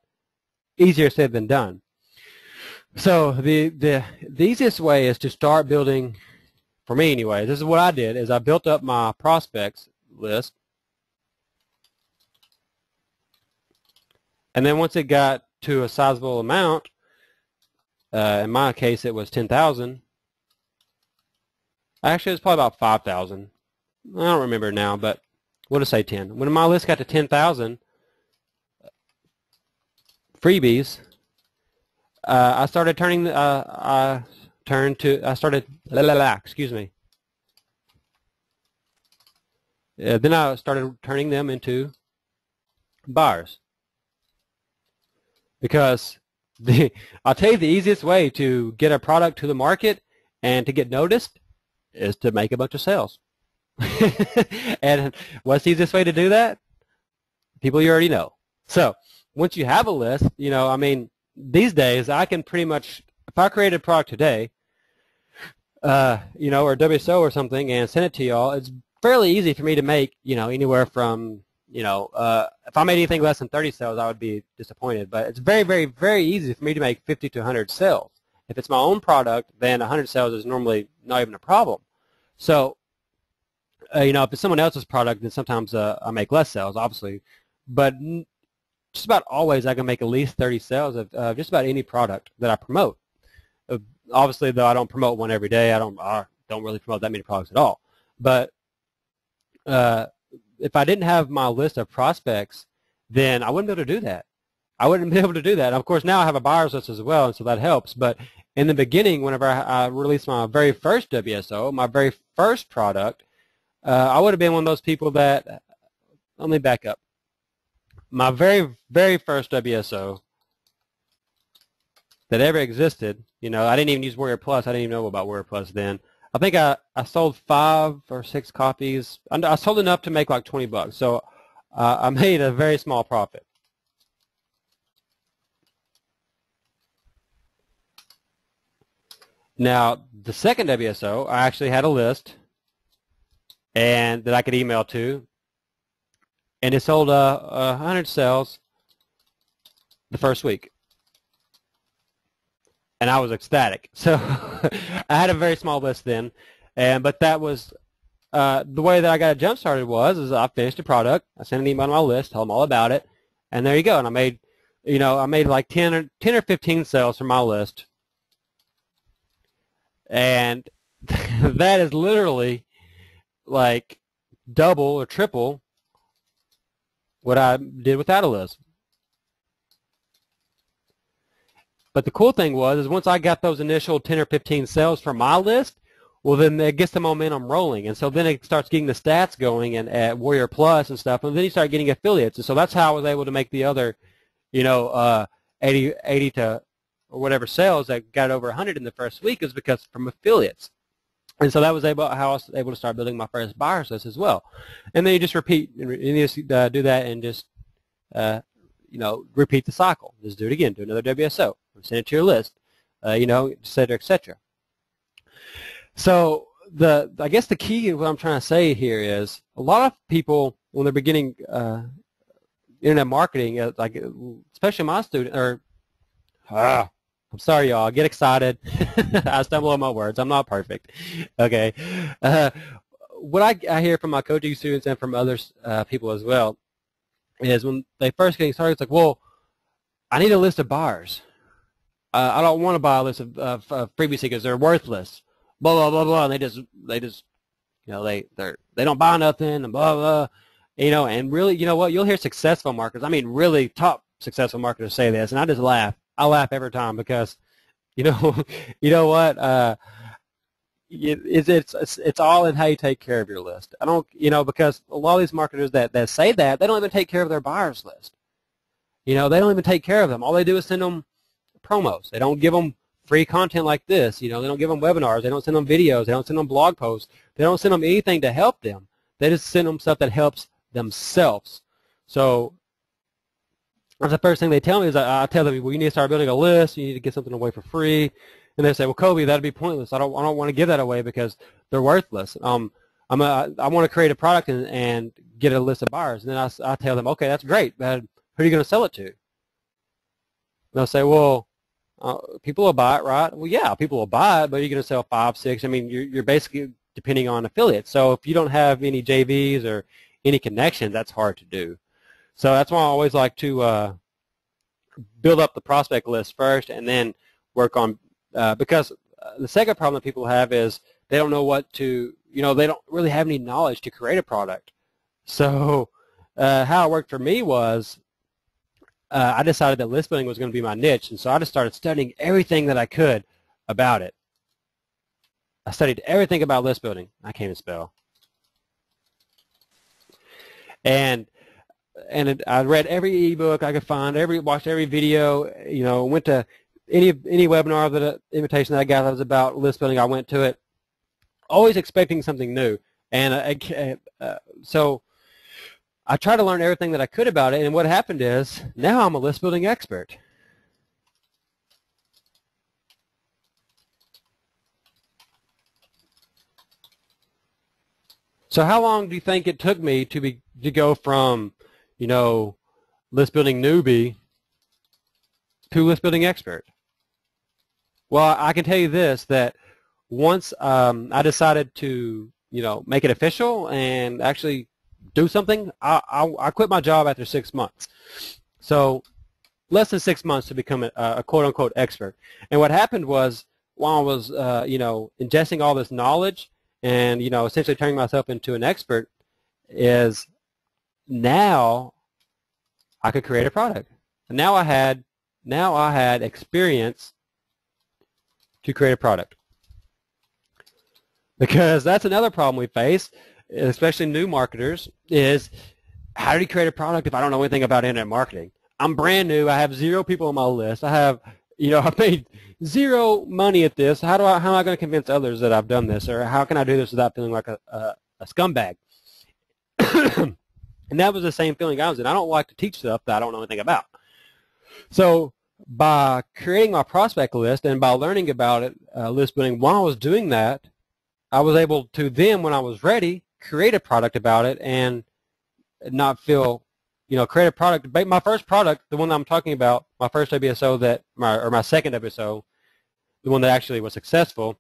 easier said than done. So the easiest way is to start building, for me anyway, this is what I did, is I built up my prospects list. And then once it got to a sizable amount, in my case it was 10,000. Actually, it was probably about 5,000. I don't remember now, but we'll just say 10. When my list got to 10,000 freebies, I started turning. Excuse me. Then I started turning them into buyers. Because I'll tell you, the easiest way to get a product to the market and to get noticed is to make a bunch of sales. And what's the easiest way to do that? people you already know. So once you have a list, I mean, these days I can pretty much, if I create a product today, or WSO or something and send it to y'all, it's fairly easy for me to make, anywhere from, if I made anything less than 30 sales, I would be disappointed. But it's very, very, very easy for me to make 50 to 100 sales. If it's my own product, then 100 sales is normally not even a problem. So, if it's someone else's product, then sometimes I make less sales, obviously. But just about always I can make at least 30 sales of just about any product that I promote. Obviously, though, I don't promote one every day. I don't really promote that many products at all. But if I didn't have my list of prospects, then I wouldn't be able to do that. I wouldn't be able to do that. Of course, now I have a buyer's list as well, and so that helps. But in the beginning, whenever I released my very first WSO, my very first product, I would have been one of those people that, let me back up. My very, very first WSO that ever existed, I didn't even use Warrior Plus. I didn't even know about Warrior Plus then. I think I sold 5 or 6 copies. I sold enough to make like $20. So I made a very small profit. Now, the second WSO, I actually had a list and that I could email to, and it sold 100 sales the first week. And I was ecstatic. So I had a very small list then, but that was the way that I got it jump started is I finished the product, I sent an email to my list, told them all about it, and there you go. And I made, like 10 or 15 sales from my list, and that is literally like double or triple what I did without a list. But the cool thing is once I got those initial 10 or 15 sales from my list, well, then it gets the momentum rolling. And so then it starts getting the stats going and at Warrior Plus and stuff, and then you start getting affiliates. And so that's how I was able to make the other, 80 to or whatever sales that got over 100 in the first week is because from affiliates. And so that was how I was able to start building my first buyers list as well. And then you just repeat, and you just do that and just, repeat the cycle. Just do it again. Do another WSO. Send it to your list, et cetera, et cetera. So I guess the key of what I'm trying to say here is a lot of people when they're beginning internet marketing, especially my student, I'm sorry, y'all. I get excited. I stumble on my words. I'm not perfect. Okay. What I hear from my coaching students and from other people as well is when they first getting started, it's like, well, I need a list of buyers. I don't want to buy a list of freebies because they're worthless. Blah blah blah blah. And they just they don't buy nothing and blah blah. And really, you know what? You'll hear successful marketers. I mean, really top successful marketers say this, and I just laugh. I laugh every time because, you know what? It's all in how you take care of your list. I don't, because a lot of these marketers that say that, they don't even take care of their buyers list. They don't even take care of them. All they do is send them promos. They don't give them free content like this. They don't give them webinars. They don't send them videos. They don't send them blog posts. They don't send them anything to help them. They just send them stuff that helps themselves. So that's the first thing they tell me is I tell them, well, you need to start building a list. You need to get something away for free. And they say, well, Coby, that'd be pointless. I don't want to give that away because they're worthless. I want to create a product and get a list of buyers. And then I tell them, okay, that's great, but who are you going to sell it to? And they'll say, well, people will buy it, right? Well, yeah, people will buy it, but you're going to sell 5, 6. I mean, you're basically depending on affiliates. So if you don't have any JVs or any connections, that's hard to do. So that's why I always like to build up the prospect list first and then work on, because the second problem that people have is they don't know what to, they don't really have any knowledge to create a product. So how it worked for me was I decided that list building was going to be my niche, and so I just started studying everything that I could about it. I studied everything about list building. I can't even spell. And I read every ebook I could find, watched every video, went to any webinar invitation that I got that was about list building. I went to it, always expecting something new. And so I tried to learn everything that I could about it, and what happened is now I'm a list building expert. So how long do you think it took me to go from, you know, list building newbie to list building expert? Well, I can tell you this, that once I decided to, you know, make it official and actually do something, I quit my job after 6 months. So less than 6 months to become a quote-unquote expert. And what happened was, while I was, you know, ingesting all this knowledge and, you know, essentially turning myself into an expert, is now I could create a product. And now I had experience to create a product. Because that's another problem we face, especially new marketers, is how do you create a product if I don't know anything about internet marketing? I'm brand new. I have 0 people on my list. I have, you know, I've made 0 money at this. How am I going to convince others that I've done this, or how can I do this without feeling like a scumbag? And that was the same feeling I was in. I don't like to teach stuff that I don't know anything about. So by creating my prospect list and by learning about it, list building, while I was doing that, I was able to then, when I was ready, create a product about it and not feel, you know, create a product. My first product, the one that I'm talking about, my first WSO or my second WSO, the one that actually was successful,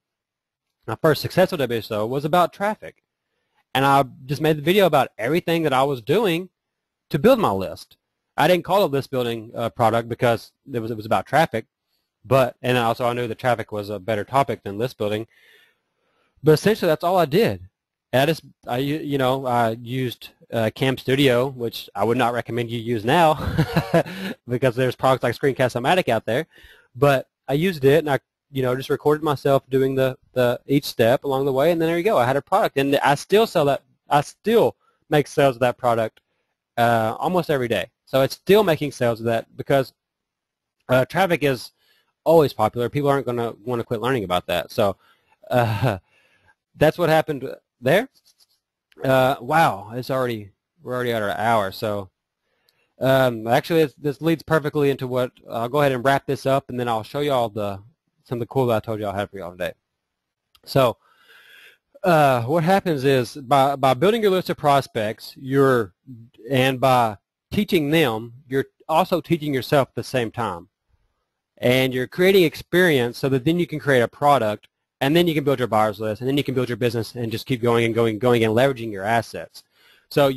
my first successful WSO was about traffic. And I just made the video about everything that I was doing to build my list. I didn't call it list building product because it was about traffic, and also I knew that traffic was a better topic than list building. But essentially, that's all I did. And I used Cam Studio, which I would not recommend you use now because there's products like Screencast-O-Matic out there. But I used it, and I, you know, just recorded myself doing the each step along the way, and then there you go. I had a product, and I still sell that. I still make sales of that product almost every day. So it's still making sales of that because traffic is always popular. People aren't going to want to quit learning about that. So that's what happened there. Wow, we're already at our hour. So actually, this leads perfectly into what I'll go ahead and wrap this up, and then I'll show you all some of the cool that I told you I had for y'all today. So what happens is by building your list of prospects, and by teaching them, you're also teaching yourself at the same time. And you're creating experience so that then you can create a product, and then you can build your buyers list, and then you can build your business and just keep going and going and leveraging your assets. So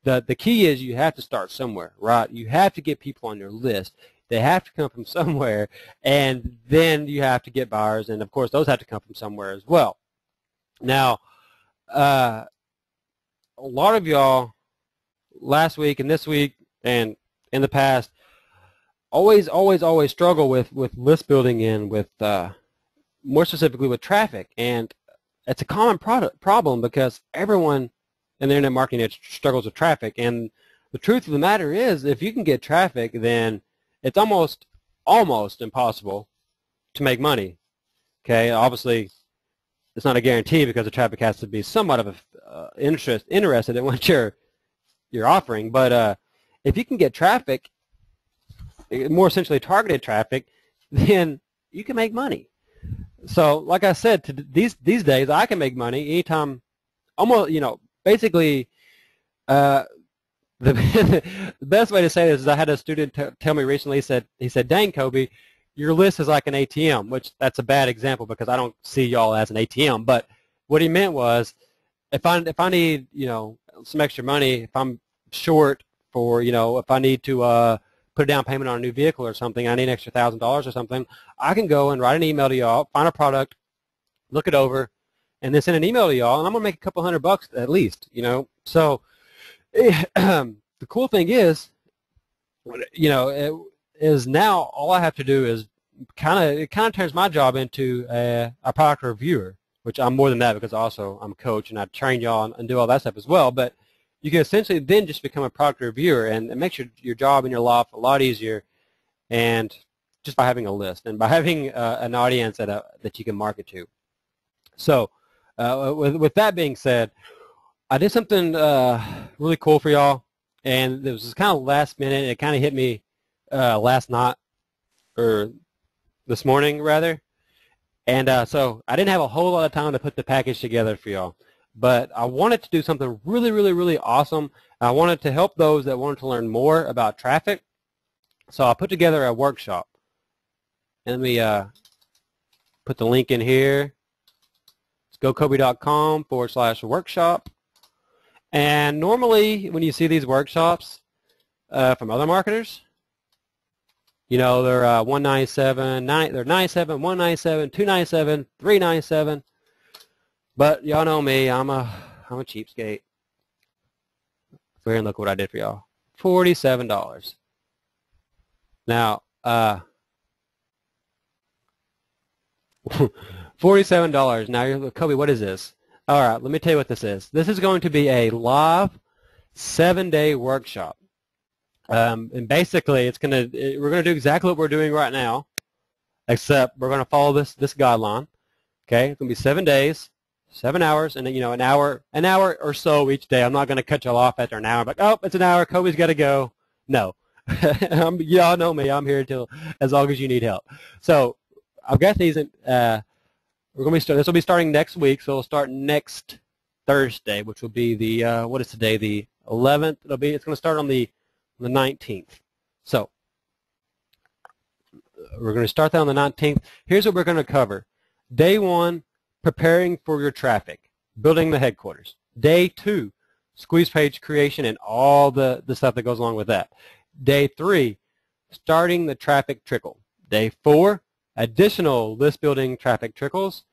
the key is you have to start somewhere, right? You have to get people on your list. They have to come from somewhere, and then you have to get buyers, and of course those have to come from somewhere as well. Now, a lot of y'all last week and this week and in the past always struggle with list building and with more specifically with traffic, and it's a common problem because everyone in the internet marketing struggles with traffic. And the truth of the matter is, if you can get traffic, then it's almost impossible to make money. Okay, obviously it's not a guarantee because the traffic has to be somewhat of interested in what you're offering. But if you can get traffic, more essentially targeted traffic, then you can make money. So, like I said, these days I can make money anytime. Almost, you know, basically, the best way to say this is I had a student tell me recently. He said, "Dang, Coby, your list is like an ATM," which that's a bad example because I don't see y'all as an ATM. But what he meant was, if I need, you know, some extra money, if I'm short for, you know, if I need to put a down payment on a new vehicle or something, I need an extra $1,000 or something, I can go and write an email to y'all, find a product, look it over, and then send an email to y'all, and I'm gonna make a couple $100 at least, you know. So the cool thing is, you know, is now all I have to do is it kind of turns my job into a product reviewer, which I'm more than that because also I'm a coach and I train y'all and do all that stuff as well. But you can essentially then just become a product reviewer, and it makes your job and your life a lot easier, and just by having a list and by having an audience that you can market to. So with that being said, I did something really cool for y'all. and it was kind of last minute. It kind of hit me last night, or this morning rather, and so I didn't have a whole lot of time to put the package together for y'all. But I wanted to do something really, really, really awesome. I wanted to help those that wanted to learn more about traffic. So I put together a workshop. And let me put the link in here. It's gocoby.com/workshop. And normally when you see these workshops from other marketers, you know, they're 197, they're 97, 197, 297, 397. But y'all know me, I'm a cheapskate. Go here and look what I did for y'all. $47. Now, $47. Now you're, Coby, what is this? All right, let me tell you what this is. This is going to be a live 7-day workshop. And basically, we're gonna do exactly what we're doing right now, except we're gonna follow this guideline. Okay, it's gonna be 7 days, 7 hours, and then, you know, an hour or so each day. I'm not gonna cut y'all off after an hour. Like, oh, it's an hour. Coby's got to go. No, y'all know me. I'm here till as long as you need help. So I've got these. We're gonna be this will be starting next week. So it'll start next Thursday, which will be the what is today? The 11th. It's gonna start on the 19th. So we're going to start that on the 19th. Here's what we're going to cover. Day 1, preparing for your traffic, building the headquarters. Day 2, squeeze page creation and all the stuff that goes along with that. Day 3, starting the traffic trickle. Day 4, additional list building traffic trickles.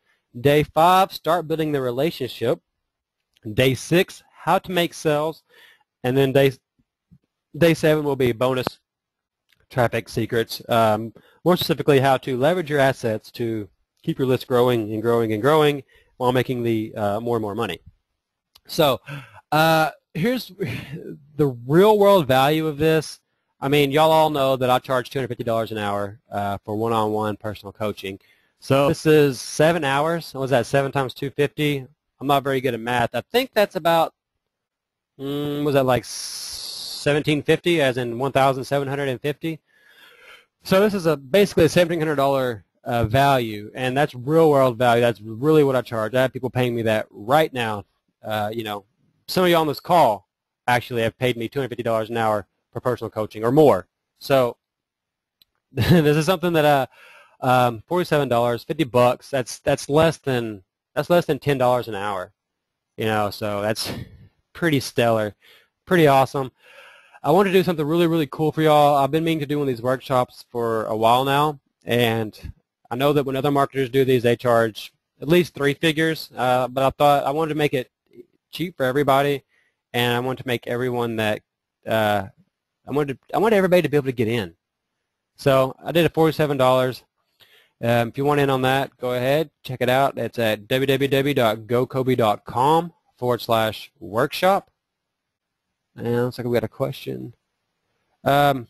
Day 5, start building the relationship. Day 6, how to make sales. And then Day 7 will be bonus traffic secrets, more specifically how to leverage your assets to keep your list growing and growing and growing while making the more and more money. So here's the real world value of this. I mean, y'all all know that I charge $250 an hour for one-on-one personal coaching. So this is 7 hours. What was that, 7 times 250? I'm not very good at math. I think that's about, was that like 1750, as in 1,750. So this is basically a $1,700 value, and that's real world value. That's really what I charge. I have people paying me that right now. You know, some of you on this call actually have paid me $250 an hour for personal coaching or more. So this is something that $47, 50 bucks. That's less than $10 an hour. You know, so that's pretty stellar, pretty awesome. I want to do something really, really cool for y'all. I've been meaning to do one of these workshops for a while now, and I know that when other marketers do these, they charge at least 3 figures, but I thought I wanted to make it cheap for everybody, and I wanted to make everyone that I wanted everybody to be able to get in. So I did it $47. If you want in on that, go ahead, check it out. It's at www.gocoby.com/workshop. And it looks like we got a question. So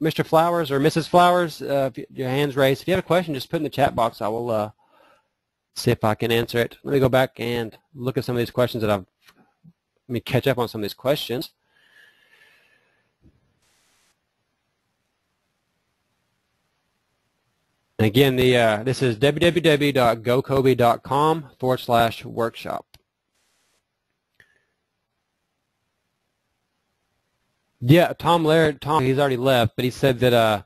Mr. Flowers or Mrs. Flowers, your hand's raised. If you have a question, just put it in the chat box. I will see if I can answer it. Let me go back and look at some of these questions that let me catch up on some of these questions. And again, this is www.gocoby.com/workshop. Yeah, Tom Laird, he's already left, but he said that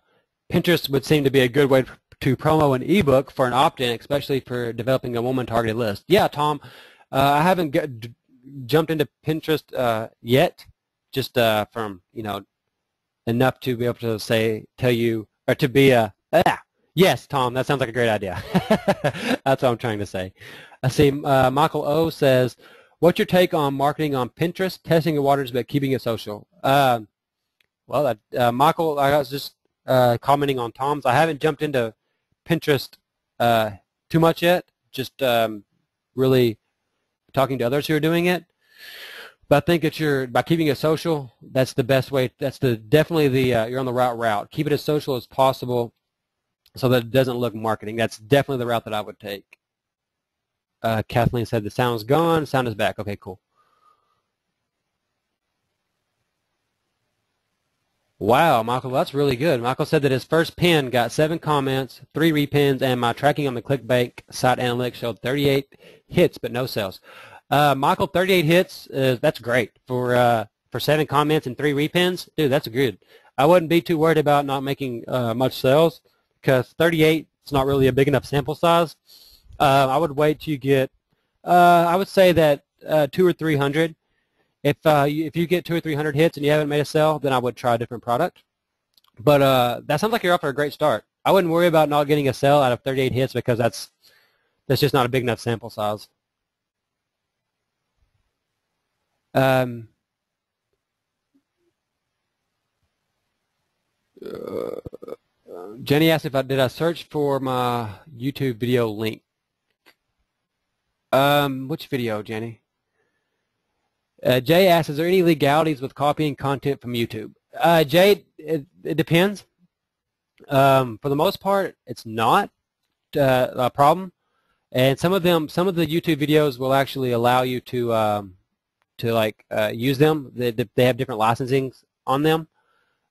Pinterest would seem to be a good way to promo an ebook for an opt-in, especially for developing a woman-targeted list. Yeah, Tom, I haven't jumped into Pinterest yet, just from, you know, enough to be able to tell you, or to be yes, Tom, that sounds like a great idea. That's what I'm trying to say. I see Michael O says, what's your take on marketing on Pinterest, testing the waters but keeping it social? Well, Michael, I was just commenting on Tom's. I haven't jumped into Pinterest too much yet, just really talking to others who are doing it. But I think that by keeping it social, that's the best way. That's definitely you're on the right route. Keep it as social as possible so that it doesn't look marketing. That's definitely the route that I would take. Kathleen said the sound's gone. Sound is back. Okay, cool. Wow, Michael, that's really good. Michael said that his first pin got 7 comments, 3 repins, and my tracking on the ClickBank site analytics showed 38 hits but no sales. Michael, 38 hits, that's great. For 7 comments and 3 repins, dude, that's good. I wouldn't be too worried about not making much sales because 38 is not really a big enough sample size. I would wait till you get, I would say that 200 or 300. If you get 200 or 300 hits and you haven't made a sale, then I would try a different product. But that sounds like you're off to a great start. I wouldn't worry about not getting a sale out of 38 hits because that's just not a big enough sample size. Jenny asked if did I search for my YouTube video link. Which video, Jenny? Jay asks, is there any legalities with copying content from YouTube? Jay, it depends. For the most part, it's not a problem, and some of the YouTube videos will actually allow you to use them. They have different licensings on them.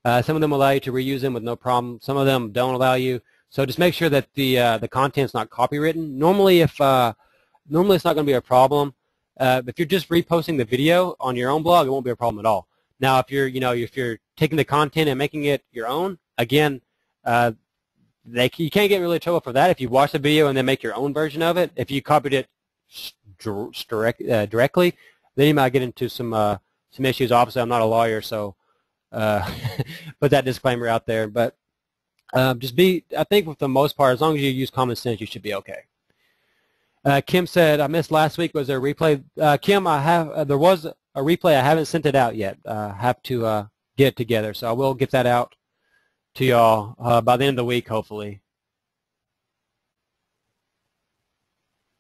Some of them allow you to reuse them with no problem. Some of them don't allow you. So just make sure that the content's not copywritten. Normally, it's not going to be a problem. If you're just reposting the video on your own blog, it won't be a problem at all. Now, if you're taking the content and making it your own, again, you can't get really in trouble for that if you watch the video and then make your own version of it. If you copied it directly, then you might get into some issues. Obviously, I'm not a lawyer, so put that disclaimer out there. But I think for the most part, as long as you use common sense, you should be okay. Kim said, I missed last week. Was there a replay? Kim, there was a replay. I haven't sent it out yet. I have to get it together, so I will get that out to y'all by the end of the week, hopefully.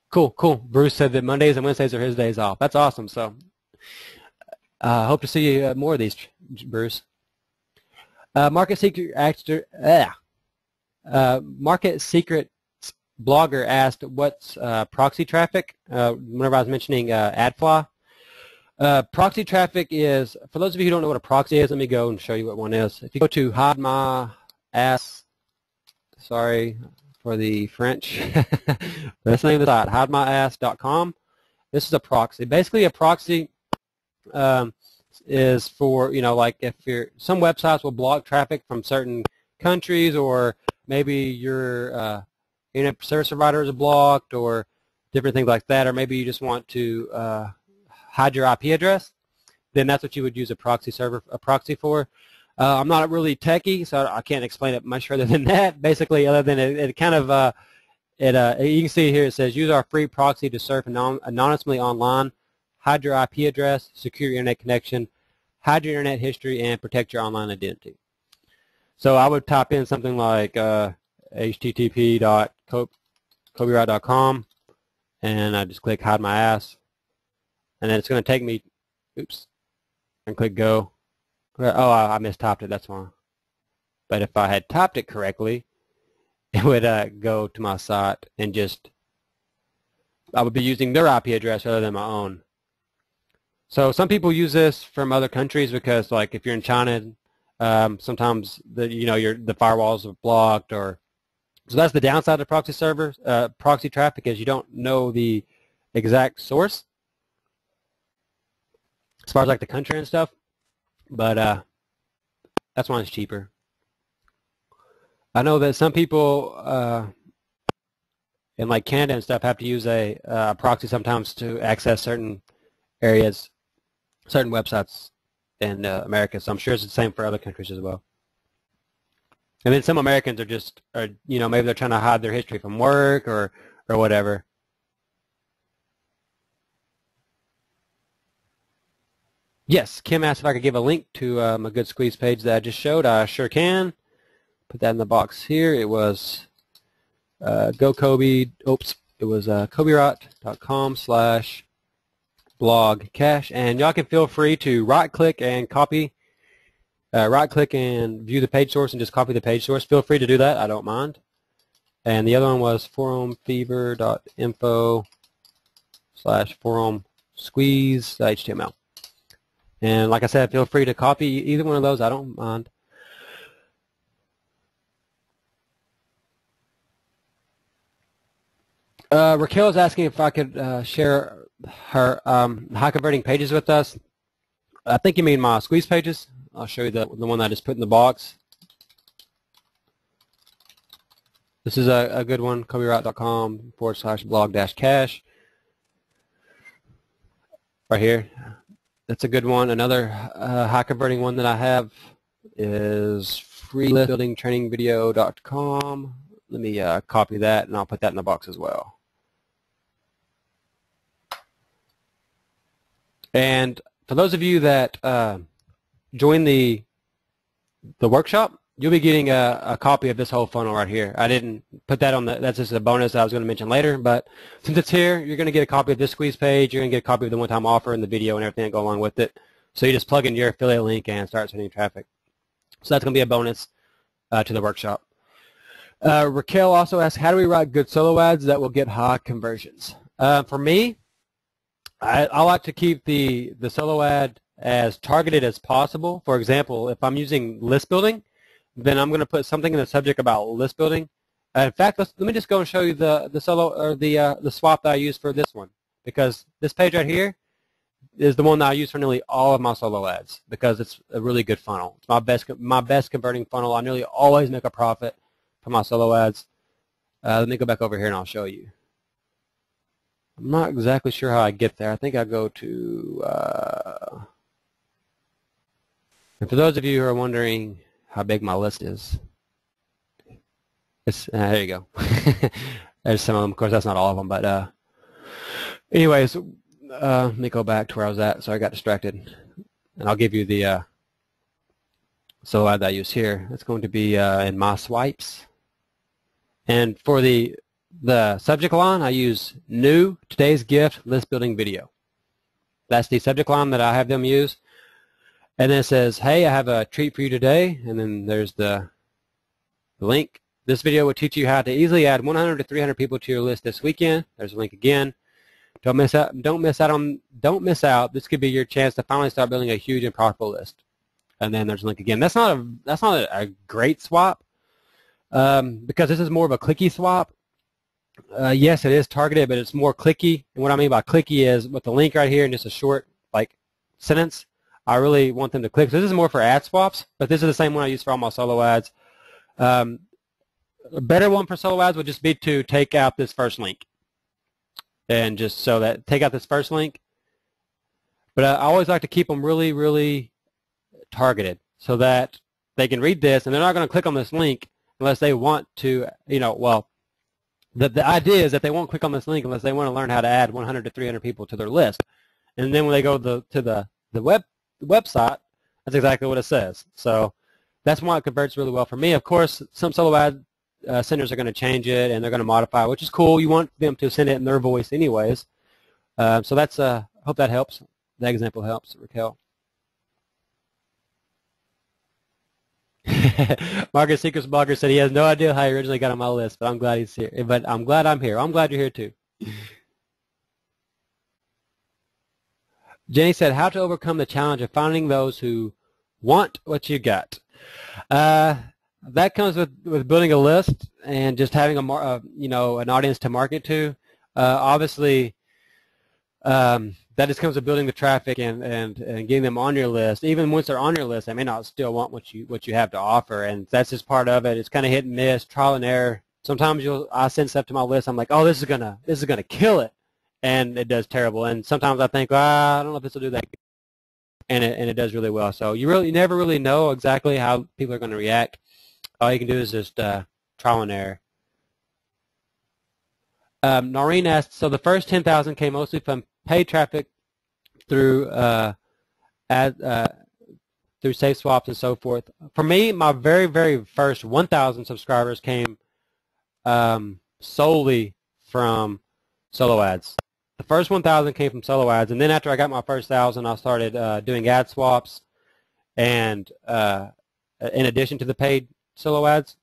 Cool. Bruce said that Mondays and Wednesdays are his days off. That's awesome. So I hope to see you more of these, Bruce. Market Secret blogger asked what's proxy traffic whenever I was mentioning AdFly. Proxy traffic is, for those of you who don't know what a proxy is, let me go and show you what one is. If you go to hide my ass, sorry for the French, that's the name of the site, hidemyass.com. This is a proxy. Basically a proxy is for, like if some websites will block traffic from certain countries, or maybe your internet service provider is blocked, or different things like that, or maybe you just want to hide your IP address, then that's what you would use a proxy for. I'm not really techie, so I can't explain it much further than that. Basically, other than it kind of, you can see here it says use our free proxy to surf anonymously online, hide your IP address, secure your internet connection, hide your internet history, and protect your online identity. So I would type in something like http://cobywright.com, and I just click hide my ass. And then it's going to take me, and click go. Oh, I mistyped it, that's why. But if I had typed it correctly, it would go to my site and I would be using their IP address rather than my own. So some people use this from other countries because, like, if you're in China, sometimes the firewalls are blocked, so that's the downside of proxy servers, proxy traffic, is you don't know the exact source as far as like the country and stuff, but that's why it's cheaper. I know that some people in like Canada and stuff have to use a proxy sometimes to access certain areas, certain websites in America, so I'm sure it's the same for other countries as well. And then some Americans are maybe they're trying to hide their history from work or whatever. Yes, Kim asked if I could give a link to my Good Squeeze page that I just showed. I sure can. Put that in the box here. It was cobywright.com/blog-cache, and y'all can feel free to right-click and copy, right-click and view the page source and just copy the page source. Feel free to do that. I don't mind. And the other one was forumfever.info/forumsqueeze.html. And like I said, feel free to copy either one of those. I don't mind. Raquel is asking if I could share her high converting pages with us. I think you mean my squeeze pages. I'll show you the one that I just put in the box. This is a good one, cobywright.com/blog-cash. Right here. That's a good one. Another high converting one that I have is freelistbuildingtrainingvideo.com. Let me copy that and I'll put that in the box as well. And for those of you that join the workshop, you'll be getting a copy of this whole funnel right here. I didn't put that on that's just a bonus I was going to mention later, but since it's here, you're going to get a copy of this squeeze page, you're going to get a copy of the one-time offer and the video and everything that go along with it. So you just plug in your affiliate link and start sending traffic. So that's going to be a bonus to the workshop. Raquel also asked, how do we write good solo ads that will get high conversions? For me, I like to keep the solo ad as targeted as possible. For example, if I'm using list building, then I'm going to put something in the subject about list building. In fact, let me just go and show you the solo or the swap that I use for this one, because this page right here is the one that I use for nearly all of my solo ads because it's a really good funnel. It's my best converting funnel. I nearly always make a profit from my solo ads. Let me go back over here and I'll show you. I'm not exactly sure how I get there. I think I go to, and for those of you who are wondering how big my list is, there you go. There's some of them. Of course, that's not all of them, but anyways, let me go back to where I was at. So I got distracted, and I'll give you the solo ad that I use here. It's going to be in my swipes, and for the subject line, I use new today's gift list building video. That's the subject line that I have them use. And then it says, hey, I have a treat for you today. And then there's the link. This video will teach you how to easily add 100 to 300 people to your list this weekend. There's a link again. Don't miss out. Don't miss out. This could be your chance to finally start building a huge and profitable list. And then there's a link again. That's not a great swap because this is more of a clicky swap. Yes, it is targeted, but it's more clicky. And what I mean by clicky is with the link right here and just a short sentence. I really want them to click. So this is more for ad swaps, but this is the same one I use for all my solo ads. A better one for solo ads would just be to take out this first link. And just so that, take out this first link. But I always like to keep them really, really targeted so that they can read this and they're not going to click on this link unless they want to, well, the idea is that they won't click on this link unless they want to learn how to add 100 to 300 people to their list. And then when they go to the website, that's exactly what it says. So that's why it converts really well for me. Of course, some solo ad senders are going to change it and they're going to modify it, which is cool. You want them to send it in their voice anyways. So that's hope that helps. That example helps, Raquel. Marcus Secrets Blogger said he has no idea how he originally got on my list, but I'm glad he's here. But I'm glad I'm here. I'm glad you're here too. Jenny said, how to overcome the challenge of finding those who want what you got. That comes with building a list and just having an audience to market to. Obviously, that just comes with building the traffic and getting them on your list. Even once they're on your list, they may not still want what you have to offer, and that's just part of it. It's kind of hit and miss, trial and error. Sometimes I send stuff to my list. I'm like, oh, this is gonna kill it. And it does terrible. And sometimes I think, I don't know if this will do that. And it does really well. So you never really know exactly how people are going to react. All you can do is just trial and error. Noreen asked, so the first 10,000 came mostly from paid traffic through through safe swaps and so forth. For me, my very, very first 1,000 subscribers came solely from solo ads. The first 1,000 came from solo ads, and then after I got my first 1,000, I started doing ad swaps, and in addition to the paid solo ads.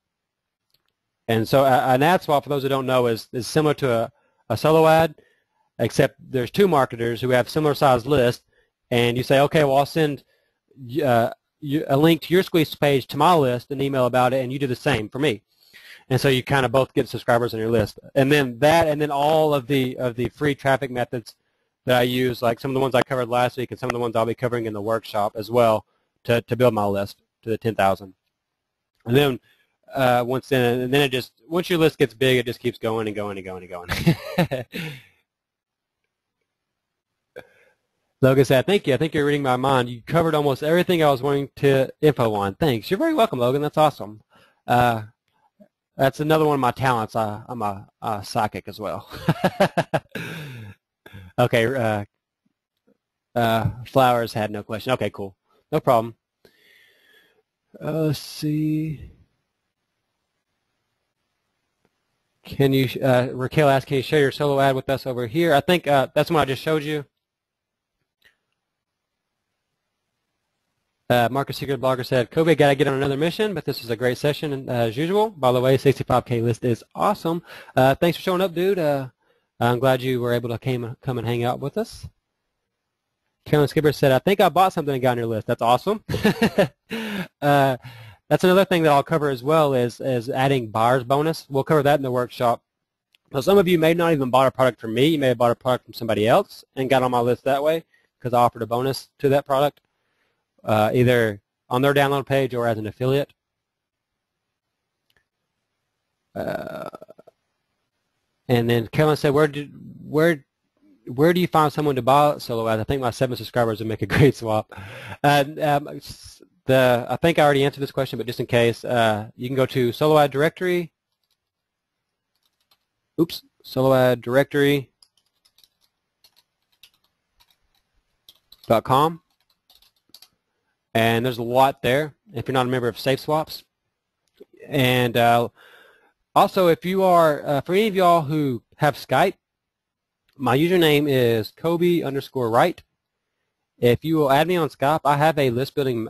And so an ad swap, for those who don't know, is similar to a solo ad, except there's two marketers who have similar size lists, and you say, okay, well, I'll send a link to your squeeze page to my list, an email about it, and you do the same for me. And so you kind of both get subscribers on your list. And then that, and then all of the free traffic methods that I use, like some of the ones I covered last week and some of the ones I'll be covering in the workshop as well to build my list to the 10,000. And then once your list gets big, it just keeps going and going and going and going. Logan said, thank you. I think you're reading my mind. You covered almost everything I was wanting to info on. Thanks. You're very welcome, Logan. That's awesome. That's another one of my talents. I'm a psychic as well. Okay. Flowers had no question. Okay, cool. No problem. Let's see. Can you, Raquel asked, can you share your solo ad with us over here? I think that's what I just showed you. Marcus Secret Blogger said, Coby, I got to get on another mission, but this was a great session as usual. By the way, 65K list is awesome. Thanks for showing up, dude. I'm glad you were able to come and hang out with us. Carolyn Skipper said, I think I bought something and got on your list. That's awesome. That's another thing that I'll cover as well is adding buyer's bonus. We'll cover that in the workshop. So some of you may not even bought a product from me. You may have bought a product from somebody else and got on my list that way because I offered a bonus to that product. Either on their download page or as an affiliate. And then Carolyn said, where do you find someone to buy solo ads? I think my 7 subscribers would make a great swap. I think I already answered this question, but just in case, you can go to Solo Ad Directory. Oops, Solo Ad Directory.com. And there's a lot there if you're not a member of Safe Swaps. And also, if you are, for any of y'all who have Skype, my username is Coby_Wright. If you will add me on Skype, I have a list building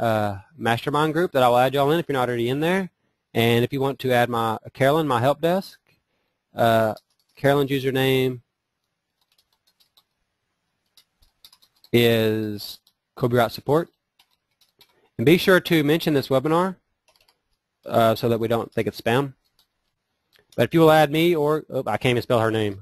mastermind group that I will add y'all in if you're not already in there. And if you want to add Carolyn, my help desk, Carolyn's username is Coby Wright Support. And be sure to mention this webinar so that we don't think it's spam. But if you will add me or, I can't even spell her name,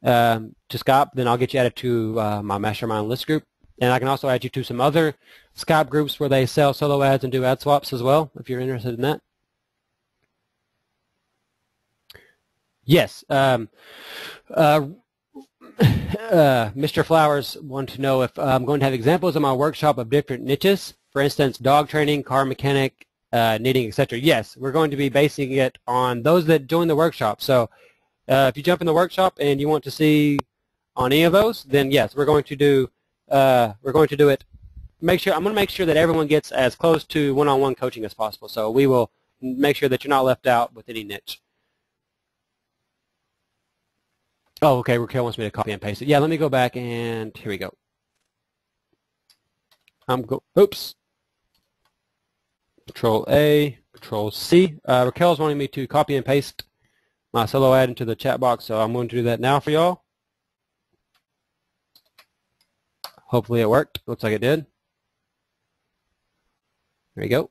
to Skype, then I'll get you added to my mastermind list group. And I can also add you to some other Skype groups where they sell solo ads and do ad swaps as well, if you're interested in that. Yes. Mr. Flowers wanted to know if I'm going to have examples in my workshop of different niches. For instance, dog training, car mechanic, knitting, etc. Yes, we're going to be basing it on those that join the workshop. So if you jump in the workshop and you want to see on any of those, then yes, we're going to do it. I'm going to make sure that everyone gets as close to one-on-one coaching as possible. So we will make sure that you're not left out with any niche. Oh, okay, Raquel wants me to copy and paste it. Yeah, let me go back and here we go. Oops. Control A, Control C. Raquel's wanting me to copy and paste my solo ad into the chat box, so I'm going to do that now for y'all. Hopefully it worked. Looks like it did. There you go.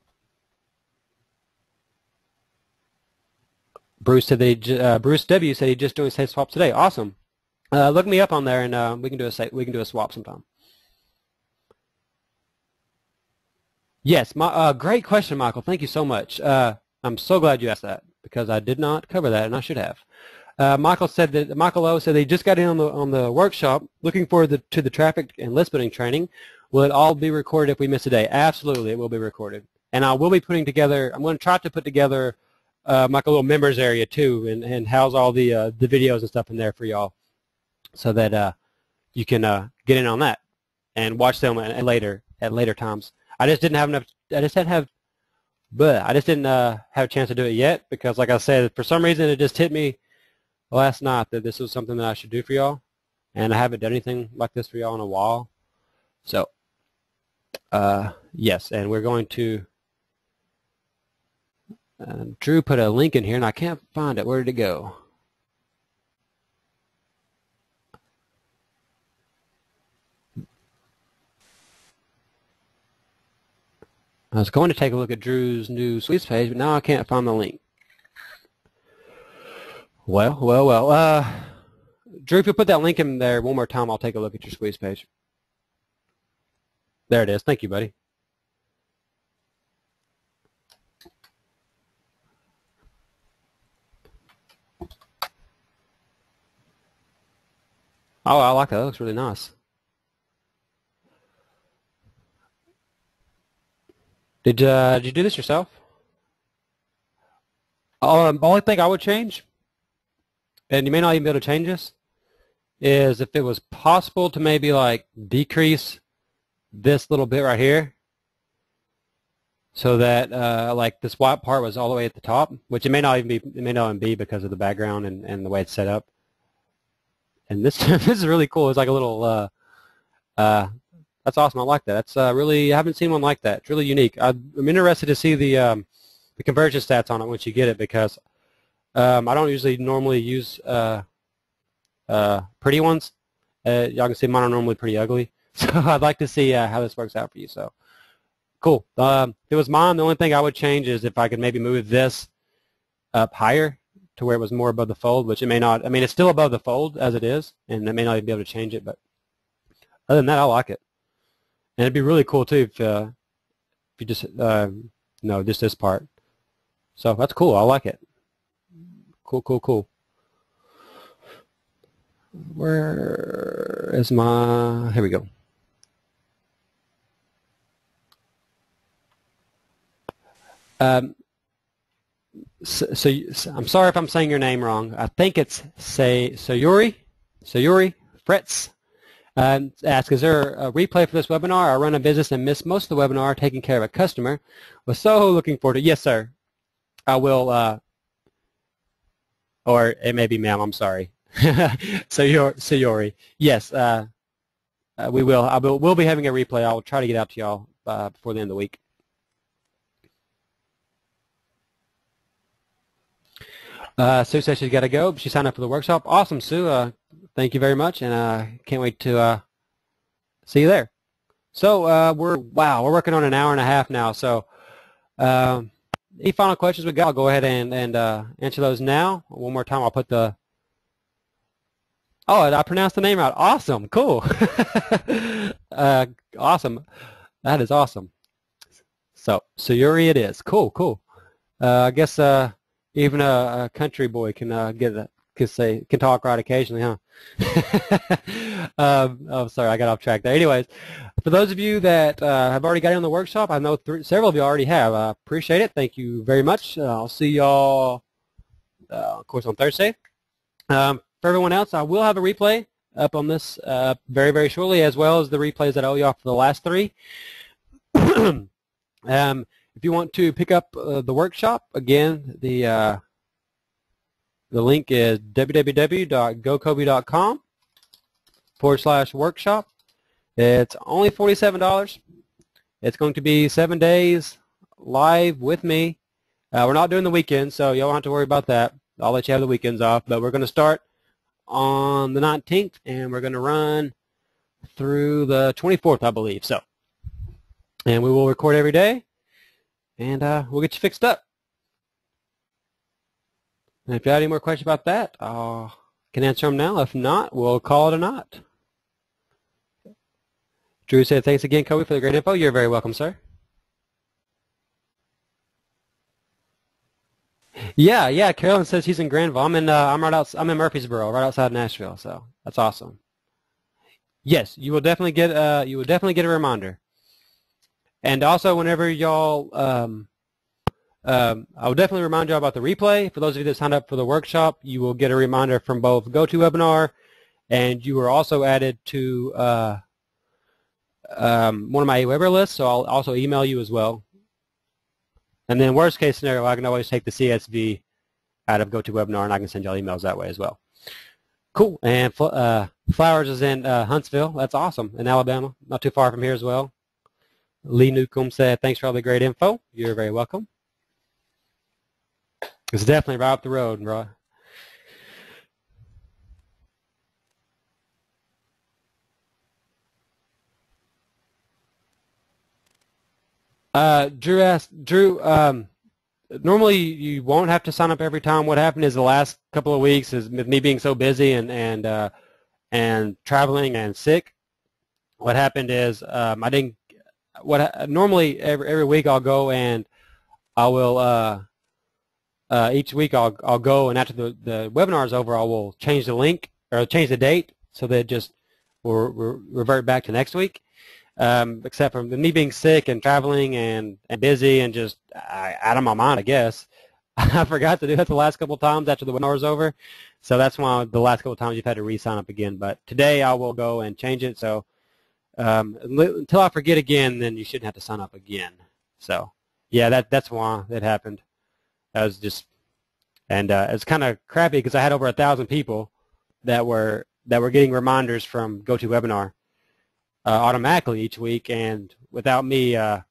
Bruce W said he just doing safe swap today. Awesome. Look me up on there, and we can do a swap sometime. Yes, great question, Michael. Thank you so much. I'm so glad you asked that because I did not cover that, and I should have. Michael O said they just got in on the workshop, looking forward to the traffic and list building training. Will it all be recorded if we miss a day? Absolutely, it will be recorded, and I will be putting together. I'm going to try to put together like a little members area too, and house all the videos and stuff in there for y'all, so that you can get in on that and watch them at later times. I just didn't have enough. I just didn't have a chance to do it yet because, like I said, for some reason it just hit me last night that this was something that I should do for y'all, and I haven't done anything like this for y'all in a while. So, yes, and we're going to. Drew put a link in here, and I can't find it. Where did it go? I was going to take a look at Drew's new sweeps page, but now I can't find the link. Well. Drew, if you put that link in there one more time, I'll take a look at your squeeze page. There it is. Thank you, buddy. Oh, I like that. That looks really nice. Did you do this yourself? The only thing I would change, and you may not even be able to change this, is if it was possible to maybe like decrease this little bit right here so that like this white part was all the way at the top, which it may not even be because of the background and the way it's set up. And this this is really cool. It's like a little that's awesome. I like that. That's really, I haven't seen one like that. It's really unique. I'm interested to see the conversion stats on it once you get it, because I don't usually normally use pretty ones. Y'all can see mine are normally pretty ugly. So I'd like to see how this works out for you. So cool. If it was mine, the only thing I would change is if I could maybe move this up higher to where it was more above the fold, which it may not. I mean, it's still above the fold as it is, and I may not even be able to change it. But other than that, I like it. And it'd be really cool too if you just no, just this part. So that's cool. I like it. Cool. Where is my? Here we go. So I'm sorry if I'm saying your name wrong. I think it's Sayuri Fretz. Ask, is there a replay for this webinar? I run a business and missed most of the webinar taking care of a customer. Was so looking forward to it. Yes, sir. I will, or it may be ma'am, I'm sorry. Sayuri. Yes, we will. We'll be having a replay. I'll try to get out to y'all before the end of the week. Sue says she's got to go, but she signed up for the workshop. Awesome, Sue. Thank you very much, and can't wait to see you there. So we're working on an hour and a half now. So any final questions we got? I'll go ahead and answer those now. One more time, I'll put the. Oh, I pronounced the name right. Awesome, cool. Awesome, that is awesome. So Sayuri it is. Cool. I guess even a country boy can can talk right occasionally, huh? Oh, sorry, I got off track there. Anyways, for those of you that have already got in the workshop, I know several of you already have. I appreciate it. Thank you very much. I'll see y'all, of course, on Thursday. For everyone else, I will have a replay up on this very, very shortly, as well as the replays that I owe you off for the last 3. If you want to pick up the workshop, again, the link is www.gocoby.com/workshop. It's only $47. It's going to be 7 days live with me. We're not doing the weekends, so you don't have to worry about that. I'll let you have the weekends off, but we're going to start on the 19th, and we're going to run through the 24th, I believe. So, and we will record every day. And we'll get you fixed up. And if you have any more questions about that, I can answer them now. If not, we'll call it a night. Drew said, thanks again, Coby, for the great info. You're very welcome, sir. Yeah. Carolyn says she's in Granville. I'm in Murfreesboro, right outside Nashville. So that's awesome. Yes, you will definitely get a reminder. And also, whenever y'all, I will definitely remind y'all about the replay. For those of you that signed up for the workshop, you will get a reminder from both GoToWebinar, and you are also added to one of my Aweber lists, so I'll also email you as well. And then worst case scenario, I can always take the CSV out of GoToWebinar, and I can send y'all emails that way as well. Cool. And Flowers is in Huntsville. That's awesome. In Alabama, not too far from here as well. Lee Newcomb said, thanks for all the great info. You're very welcome. It's definitely right up the road, bro. Drew, normally you won't have to sign up every time. What happened is the last couple of weeks is with me being so busy and traveling and sick. What happened is I didn't. Normally every week I'll go and I will each week I'll go, and after the webinar is over, I will change the link or change the date so that it just will revert back to next week. Except for me being sick and traveling and busy and just out of my mind, I guess. I forgot to do that the last couple of times after the webinar was over, so that's why the last couple of times you've had to re-sign up again. But today I will go and change it, so until I forget again, then you shouldn't have to sign up again. So yeah, that's why it happened. That was just, and it's kind of crappy because I had over 1,000 people that were getting reminders from GoToWebinar automatically each week, and without me, and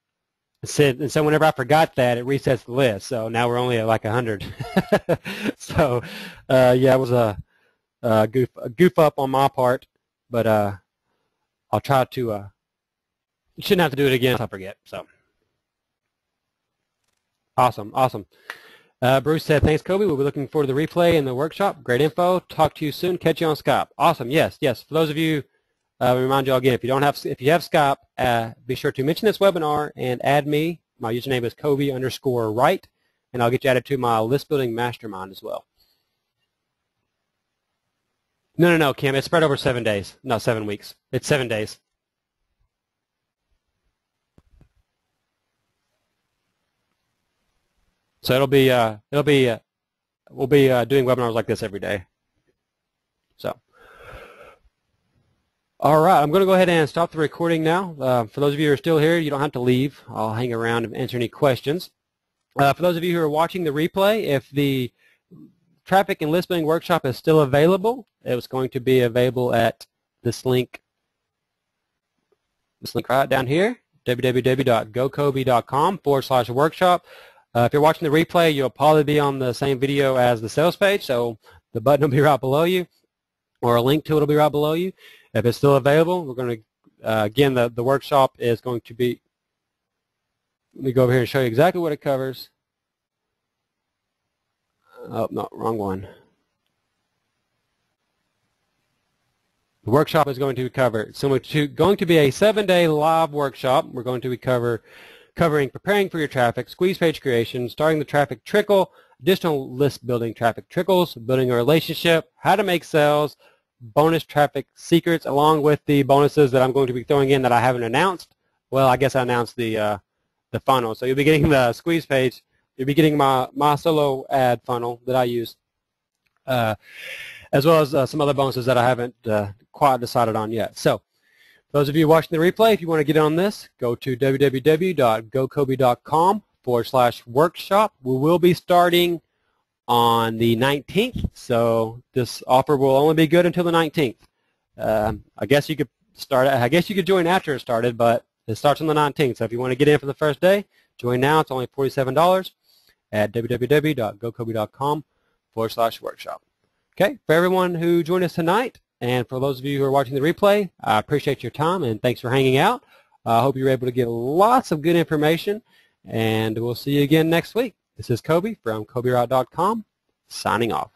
so whenever I forgot that, it resets the list. So now we're only at like 100. So yeah, it was a goof up on my part, but I'll try to. You shouldn't have to do it again if I forget. So awesome. Bruce said, thanks, Coby. We'll be looking forward to the replay and the workshop. Great info. Talk to you soon. Catch you on Skype. Awesome. Yes. For those of you, remind you all again, if you have Skype, be sure to mention this webinar and add me. My username is Coby_Wright, and I'll get you added to my list building mastermind as well. No, Kim. It's spread over 7 days, not 7 weeks. It's 7 days. So we'll be doing webinars like this every day. So, all right, I'm going to go ahead and stop the recording now. For those of you who are still here, you don't have to leave. I'll hang around and answer any questions. For those of you who are watching the replay, if the traffic and list building workshop is still available, it's going to be available at this link right down here, www.gocoby.com/workshop. If you're watching the replay, you'll probably be on the same video as the sales page, so the button will be right below you, or a link to it will be right below you. If it's still available, we're going to, again, the workshop is going to be, let me go over here and show you exactly what it covers. Oh, no, wrong one. The workshop is going to cover, going to be a 7-day live workshop. We're going to be covering preparing for your traffic, squeeze page creation, starting the traffic trickle, additional list building traffic trickles, building a relationship, how to make sales, bonus traffic secrets, along with the bonuses that I'm going to be throwing in that I haven't announced. Well, I guess I announced the funnel. So you'll be getting the squeeze page. You'll be getting my solo ad funnel that I use, as well as some other bonuses that I haven't quite decided on yet. So those of you watching the replay, if you want to get on this, go to www.gocoby.com/workshop. We will be starting on the 19th, so this offer will only be good until the 19th. I guess you could join after it started, but it starts on the 19th. So if you want to get in for the first day, join now. It's only $47 at www.gocoby.com/workshop. Okay, for everyone who joined us tonight, and for those of you who are watching the replay, I appreciate your time and thanks for hanging out. I hope you were able to get lots of good information, and we'll see you again next week. This is Coby from CobyWright.com, signing off.